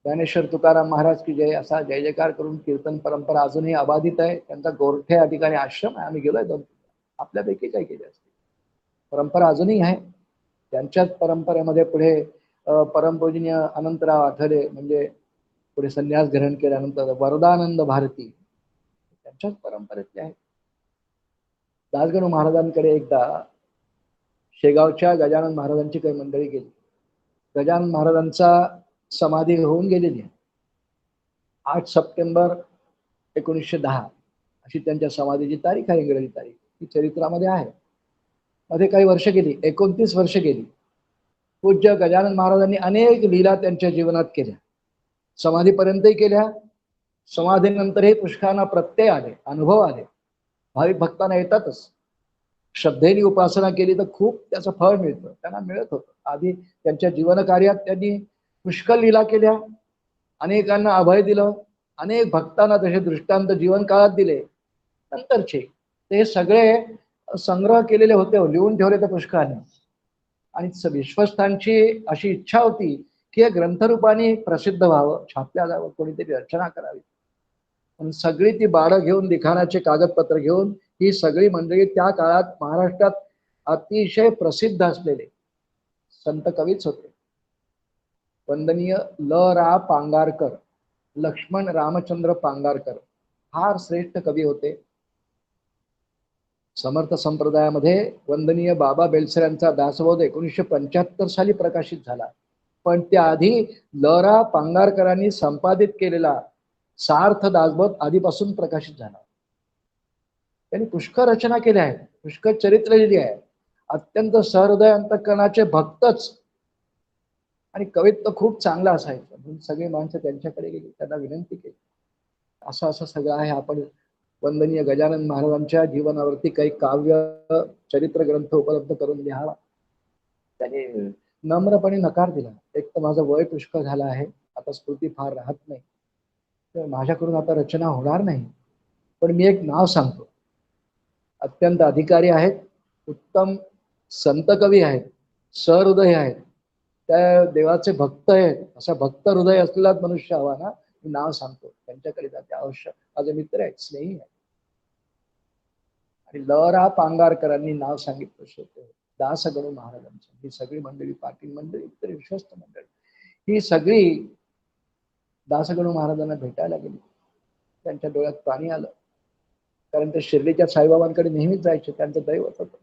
ज्ञानेश्वर तुकाराम महाराज की जय असा जय जयकार करून कीर्तन परंपरा अजूनही अबाधित आहे. त्यांचा गोरठे या ठिकाणी आश्रम आहे, आम्ही गेलोय 2. आपल्यापैकी काही केले असते, परंपरा अजूनही आहे. त्यांच्याच परंपरेमध्ये पुढे परमपूजनीय अनंतराव आठवले म्हणजे पुढे संन्यास ग्रहण केल्यानंतर वरदानंद भारती त्यांच्याच परंपरेतले आहेत. दासगणू महाराजांकडे एकदा शेगावच्या गजानन महाराजांची काही मंडळी गेली. गजानन महाराजांचा समाधी होऊन गेलेली आहे. 8 सप्टेंबर 1910 अशी त्यांच्या समाधीची तारीख आहे, इंग्रजी तारीख. ती चरित्रामध्ये आहे. मध्ये काही वर्ष गेली, 29 वर्ष गेली. पूज्य गजानन महाराजांनी अनेक लीला त्यांच्या जीवनात केल्या, समाधीपर्यंतही केल्या. समाधीनंतरही पुष्कळांना प्रत्यय आले, अनुभव आले. भाविक भक्तांना येतातच. श्रद्धेने उपासना केली तर खूप त्याचं फळ मिळतं, त्यांना मिळत होतं. आधी त्यांच्या जीवन कार्यात त्यांनी पुष्कळ लीला केल्या, अनेकांना अभय दिलं, अनेक भक्तांना तसे दृष्टांत जीवन काळात दिले. नंतरचे ते सगळे संग्रह केलेले होते, लिहून ठेवले तर पुष्कळाने. आणि विश्वस्तांची अशी इच्छा होती की हे ग्रंथरूपाने प्रसिद्ध व्हावं, छापल्या जावं, कोणीतरी रचना करावी. पण सगळी ती बाळं घेऊन, लिखाणाचे कागदपत्र घेऊन ही सगळी मंडळी त्या काळात महाराष्ट्रात अतिशय प्रसिद्ध असलेले संत कवीच होते. वंदनीय ल रा पांगारकर, लक्ष्मण रामचंद्र पांगारकर फार श्रेष्ठ कवी होते. समर्थ संप्रदायामध्ये वंदनीय बाबा बेलसर यांचा दासबोध 1975 साली प्रकाशित झाला. पण त्याआधी ल रा पांगारकरांनी संपादित केलेला सार्थ दासबोध आधीपासून प्रकाशित झाला. त्यांनी पुष्कळ रचना केल्या आहेत, पुष्कळ चरित्र लिहिली आहे. अत्यंत सहृदय अंतःकरणाचे भक्तच, आणि कवित्व खूप चांगला असायचं. म्हणून सगळी माणसं त्यांच्याकडे गेली, त्यांना विनंती केली. असं असं सगळं आहे, आपण वंदनीय गजानन महाराजांच्या जीवनावरती काही काव्य चरित्र ग्रंथ उपलब्ध करून लिहावा. त्याने नम्रपणे नकार दिला. एक तर माझं वय पुष्कळ झालं आहे, आता स्फूर्ती फार राहत नाही, तर माझ्याकडून आता रचना होणार नाही. पण मी एक नाव सांगतो, अत्यंत अधिकारी आहेत, उत्तम संत कवी आहेत, सहृदय आहेत, त्या देवाचे भक्त आहेत. असा भक्त हृदय असलेलाच मनुष्य हवा ना. मी नाव सांगतो, त्यांच्याकडे जाते अवश्य. माझे मित्र आहेत, स्नेही आहेत. आणि ल रा पांगारकरांनी नाव सांगितलं होतं दासगणू महाराजांचं. ही सगळी मंडळी, पाटील मंडळी, इतर विश्वस्त मंडळी, ही सगळी दासगणू महाराजांना भेटायला गेली. त्यांच्या डोळ्यात पाणी आलं, कारण ते शिर्डीच्या साईबाबांकडे नेहमीच जायचे, त्यांचं दैवत होतं.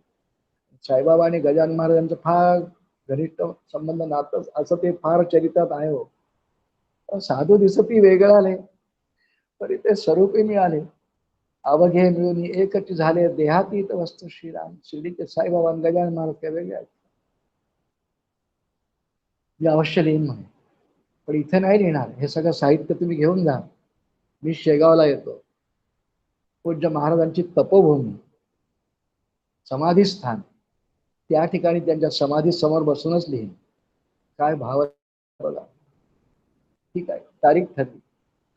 साईबाबा आणि गजानन महाराजांचं फार घनिष्ठ संबंध, नातं असं ते फार चरित्रात आहे हो. साधू दिसती वेगळं आले, तरी ते स्वरूपी मिळाले. अवघे मिळून एकच झाले, देहातीत वस्तू श्रीराम. शिर्डीचे साईबाबा आणि गजानन महाराज काय वेगळे आहेत. मी अवश्य लिहीन म्हणे, पण इथे नाही लिहिणार. हे सगळं साहित्य तुम्ही घेऊन जा, मी शेगावला येतो. पूज्य महाराजांची तपोभूमी, समाधीस्थान, त्या ठिकाणी त्यांच्या समाधी समोर बसूनच लिहिन. काय भाव बघा. ठीक आहे, तारीख ठरली.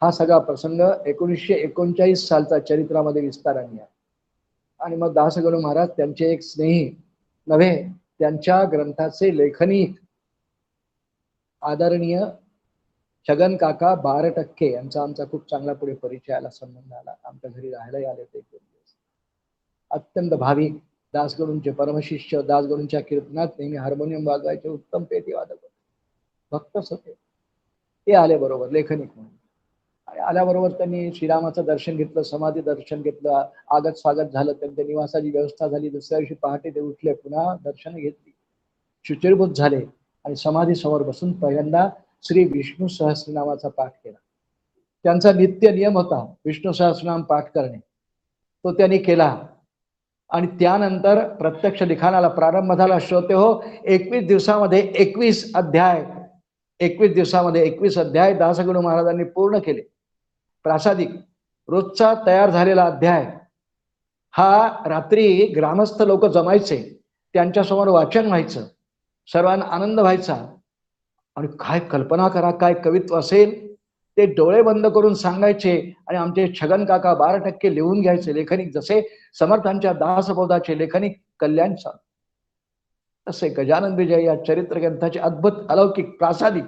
हा सगळा प्रसंग 1939 सालचा चरित्रामध्ये विस्ताराने आहे. आणि मग दासगणू महाराज त्यांचे एक स्नेही नव्हे, त्यांच्या ग्रंथाचे लेखनी आदरणीय छगन काका 12% यांचा आमचा खूप चांगला पुढे परिचय आला, संबंध आला. आमच्या घरी राहायला आले होते 1-2 दिवस. अत्यंत भाविक, दासगणूंचे परमशिष्य, दासगणूंच्या कीर्तनात नेहमी हार्मोनियम वाजवायचे, उत्तम पेटी वादक होते, भक्तच होते. ते आले बरोबर लेखनिक म्हणून. आणि आल्याबरोबर त्यांनी श्रीरामाचं दर्शन घेतलं, समाधी दर्शन घेतलं, आगत स्वागत झालं, त्यांच्या निवासाची व्यवस्था झाली. दुसऱ्या दिवशी पहाटे ते उठले, पुन्हा दर्शन घेतली, शुचिरभूत झाले आणि समाधी समोर बसून पहिल्यांदा श्री विष्णू सहस्रनामाचा पाठ केला. त्यांचा नित्य नियम होता विष्णू सहस्रनाम पाठ करणे, तो त्यांनी केला. आणि त्यानंतर प्रत्यक्ष लिखाणाला प्रारंभ झाला. श्रोते हो, 21 दिवसामध्ये 21 अध्याय, 21 दिवसामध्ये 21 अध्याय दासगणू महाराजांनी पूर्ण केले. प्रासादिक रोजचा तयार झालेला अध्याय हा रात्री ग्रामस्थ लोक जमायचे, त्यांच्यासमोर वाचन व्हायचं, सर्वांना आनंद व्हायचा. आणि काय कल्पना करा, काय कवित्व असेल ते डोळे बंद करून सांगायचे. आणि आमचे छगन काका 12% लिहून घ्यायचे लेखनिक, जसे समर्थांच्या दासबोधाचे लेखनिक कल्याणचा, तसे गजानन विजय या चरित्र ग्रंथाचे अद्भुत अलौकिक प्रासादिक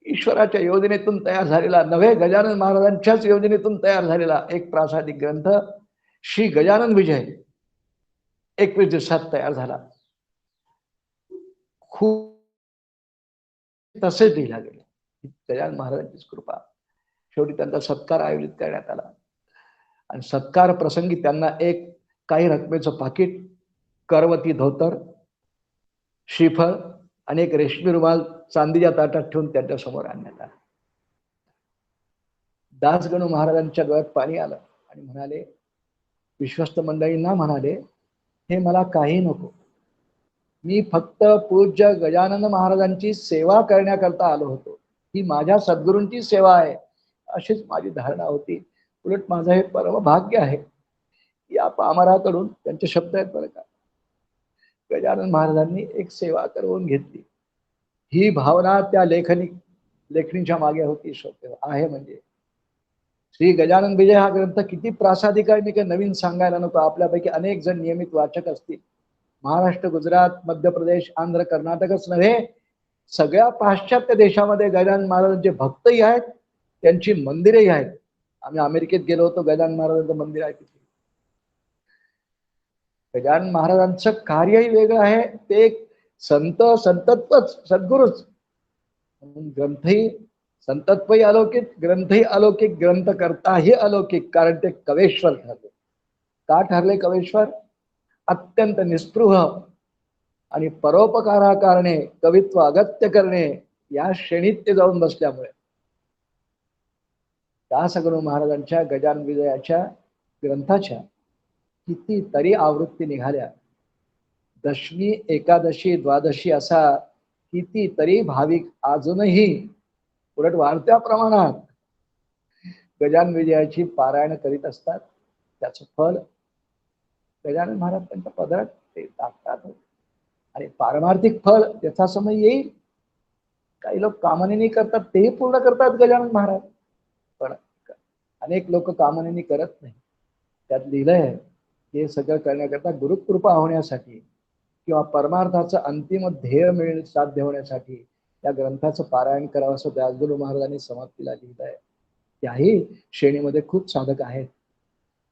ईश्वराच्या योजनेतून तयार झालेला नव्हे, गजानन महाराजांच्याच योजनेतून तयार झालेला एक प्रासादिक ग्रंथ श्री गजानन विजय 21 दिवसात तयार झाला. खूप तसेच लिहिला गेला. गजानन महाराजांचीच कृपा. शेवटी त्यांचा सत्कार आयोजित करण्यात आला आणि सत्कार प्रसंगी त्यांना एक काही रकमेचं पाकिट, करवती धोतर, श्रीफळ आणि एक रेशमी रुमाल चांदीच्या ताटात ठेवून त्यांच्या समोर आणण्यात आला. दासगणू महाराजांच्या डोळ्यात पाणी आलं आणि म्हणाले, विश्वस्त मंडळींना म्हणाले, हे मला काही नको, मी फक्त पूज्य गजानन महाराजांची सेवा करण्याकरता आलो होतो. ही माझ्या सद्गुरूंची सेवा आहे, अशीच माझी धारणा होती. उलट माझं हे परम भाग्य आहे. या पामराकडून त्यांचे शब्द आहेत बरं का, गजानन महाराजांनी एक सेवा करवून घेतली. ही भावना त्या लेखणीच्या मागे होती. श्रोते आहे म्हणजे श्री गजानन विजय हा ग्रंथ किती प्रासादिक आहे, मी काही नवीन सांगायला नको. आपल्यापैकी अनेक जण नियमित वाचक असतील. महाराष्ट्र, गुजरात, मध्य प्रदेश, आंध्र, कर्नाटकच नव्हे, सगळ्या पाश्चात्य देशामध्ये गजानन महाराजांचे भक्तही आहेत, त्यांची मंदिरेही आहेत. आम्ही अमेरिकेत गेलो होतो, गजानन महाराजांचं मंदिर आहे तिथे. गजानन महाराजांचं कार्यही वेगळं आहे. ते एक संतत्वच, सद्गुरूच. ग्रंथही संतत्वही अलौकिक, ग्रंथही अलौकिक, ग्रंथकर्ताही अलौकिक. कारण ते कवेश्वर ठरले. का ठरले कवेश्वर? अत्यंत निस्पृह आणि परोपकाराकारणे कवित्व अगत्य करणे या श्रेणीत ते जाऊन बसल्यामुळे दासगणू महाराजांच्या गजानन विजयाच्या ग्रंथाच्या कितीतरी आवृत्ती निघाल्या. दशमी, एकादशी, द्वादशी असा कितीतरी भाविक अजूनही उलट वाढत्या प्रमाणात गजानन विजयाची पारायण करीत असतात. त्याचं फल गजानन महाराज त्यांच्या पदरात ते टाकतात आणि पारमार्थिक फल त्याचा समय येईल. काही लोक कामनेनी करतात, तेही पूर्ण करतात गजानन महाराज, पण अनेक लोक कामनेनी करत नाही. त्यात लिहिलंय हे सगळं करण्याकरता गुरुकृपा होण्यासाठी किंवा परमार्थाचं अंतिम ध्येय साध्य होण्यासाठी या ग्रंथाचं पारायण करावं असं दासगणू महाराजांनी समाप्तीला लिहिलं आहे. त्याही श्रेणीमध्ये खूप साधक आहेत.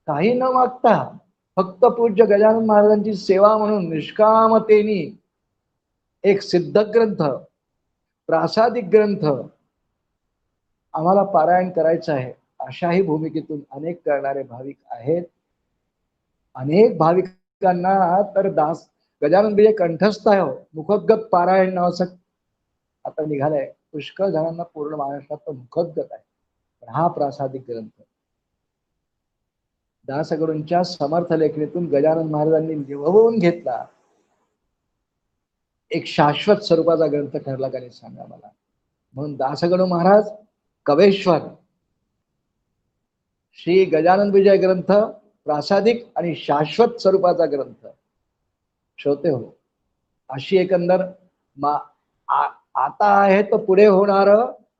काही न मागता फक्त पूज्य गजानन महाराजांची सेवा म्हणून निष्कामतेनी एक सिद्ध ग्रंथ, प्रासादिक ग्रंथ आम्हाला पारायण करायचं आहे, अशाही भूमिकेतून अनेक करणारे भाविक आहेत. अनेक भाविकांना तर गजानन विजय कंठस्थ आहे. मुखोद्गत पारायण नावाचं आता निघालंय. पुष्कळ जणांना पूर्ण महाराष्ट्रात मुखोद्गत आहे. पण हा प्रासादिक ग्रंथ दासगणूंच्या समर्थ लेखणीतून गजानन महाराजांनी निभवून घेतला. एक शाश्वत स्वरूपाचा ग्रंथ ठरला का नाही सांगा मला. म्हणून दासगणू महाराज कवेश्वर, श्री गजानन विजय ग्रंथ प्रासादिक आणि शाश्वत स्वरूपाचा ग्रंथ. श्रोते हो, अशी एकंदर मा आता आहे तर पुढे होणार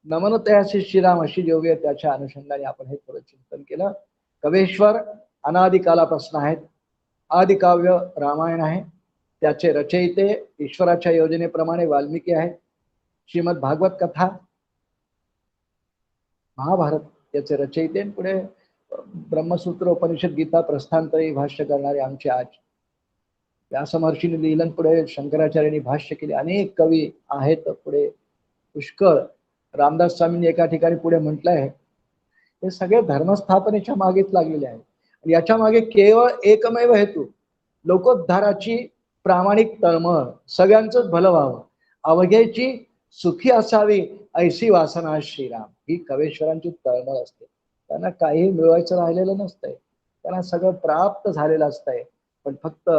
नमन तयासी श्रीराम अशी योगी आहे, त्याच्या अनुषंगाने आपण हे थोडं चिंतन केलं. कवेश्वर अनादिकालापासून आहेत. आदिकाव्य रामायण आहे, त्याचे रचयिते ईश्वराच्या योजनेप्रमाणे वाल्मिकी आहेत. श्रीमद भागवत कथा, महाभारत याचे रचयिते, पुढे ब्रह्मसूत्र, उपनिषद, गीता, प्रस्थानत्रयी भाष्य करणारे आमचे आज व्यासमहर्षींनी लिहिलं, पुढे शंकराचार्यांनी भाष्य केले. अनेक कवी आहेत पुढे पुष्कळ. रामदास स्वामींनी एका ठिकाणी पुढे म्हटलंय, हे सगळे धर्मस्थापनेच्या मागेच लागलेले आहेत. याच्या मागे केवळ एकमेव हेतू, लोकोद्धाराची प्रामाणिक तळमळ, सगळ्यांचंच भलं व्हावं, अवघ्याची सुखी असावी ऐशी वासना श्रीराम, ही कवेश्वरांची तळमळ असते. त्यांना काही मिळवायचं राहिलेलं नसतंय, त्यांना सगळं प्राप्त झालेलं असतंय. पण फक्त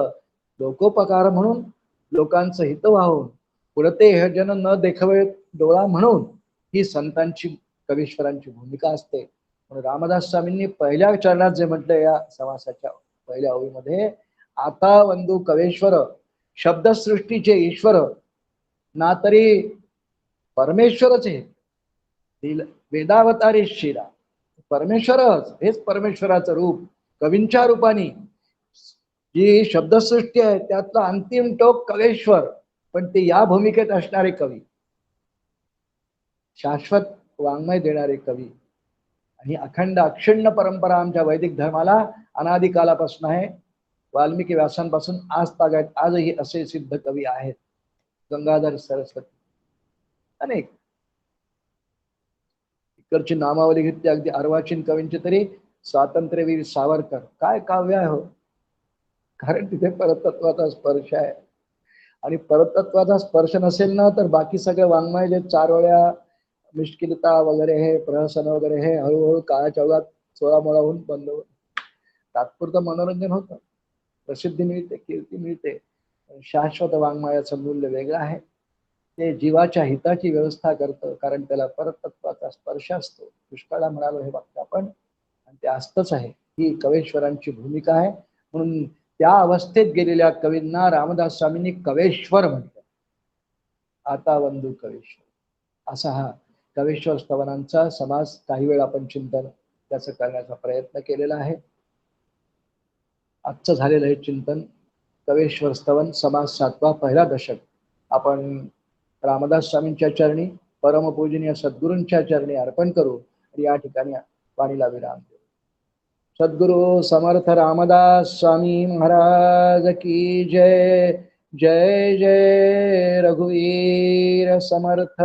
लोकोपकार म्हणून, लोकांचं हित व्हावं, पुढते हे जन न देखवे डोळा म्हणून, ही संतांची, कवीश्वरांची भूमिका असते. म्हणून रामदास स्वामींनी पहिल्या चरणात जे म्हटलं या समासाच्या पहिल्या ओळीमध्ये, आता वंदू कवेश्वर, शब्दसृष्टीचे ईश्वर ना तरी परमेश्वरच आहे, वेदावतारी शिरा परमेश्वरच, हेच परमेश्वराचं रूप. कवींच्या रूपाने जी शब्दसृष्टी आहे त्यातलं अंतिम टोक कवेश्वर, पण ते या भूमिकेत असणारे कवी, शाश्वत वाङ्मय देणारे कवी. आणि अखंड अक्षुण्ण परंपरा आमच्या वैदिक धर्माला अनादिकालापासून आहे. वाल्मिकी व्यासांपासून आज तागायत आजही असे सिद्ध कवी आहेत. गंगाधर, सरस्वती, अनेक. इकडची नामावली घेतली अगदी अर्वाचीन कवींची तरी स्वातंत्र्यवीर सावरकर, काय काव्य आहे हो. कारण तिथे परतत्वाचा स्पर्श आहे. आणि परतत्वाचा स्पर्श नसेल ना तर बाकी सगळे वाङ्मय जे चारोळ्या, मिश्किलता वगैरे, हे प्रहसन वगैरे, हे हळूहळू काळाच्या चौघात 16 मोळा होऊन बंद होत. तात्पुरतं मनोरंजन होतं, प्रसिद्धी मिळते, कीर्ती मिळते. शाश्वत वाङ्मयाचं मूल्य वेगळं आहे. ते जीवाच्या हिताची व्यवस्था करतं, कारण त्याला परतत्वाचा स्पर्श असतो. पुष्कळदा म्हणालो हे वाक्य आपण, आणि ते असतच आहे. ही कवेश्वरांची भूमिका आहे. म्हणून त्या अवस्थेत गेलेल्या कवींना रामदास स्वामींनी कवेश्वर म्हटलं. आता वंदू कवेश्वर, असा हा कवेश्वर स्तवनांचा समास काही वेळ आपण चिंतन त्याचं करण्याचा प्रयत्न केलेला आहे. आजचं झालेलं हे चिंतन कवेश्वर स्तवन समास 7वा, पहिला दशक, आपण रामदास स्वामींच्या चरणी, परमपूजनीय सद्गुरूंच्या चरणी अर्पण करू. आणि या ठिकाणी वाणीला विराम देऊ. सद्गुरु समर्थ रामदास स्वामी महाराज की जय. जय जय रघुवीर समर्थ.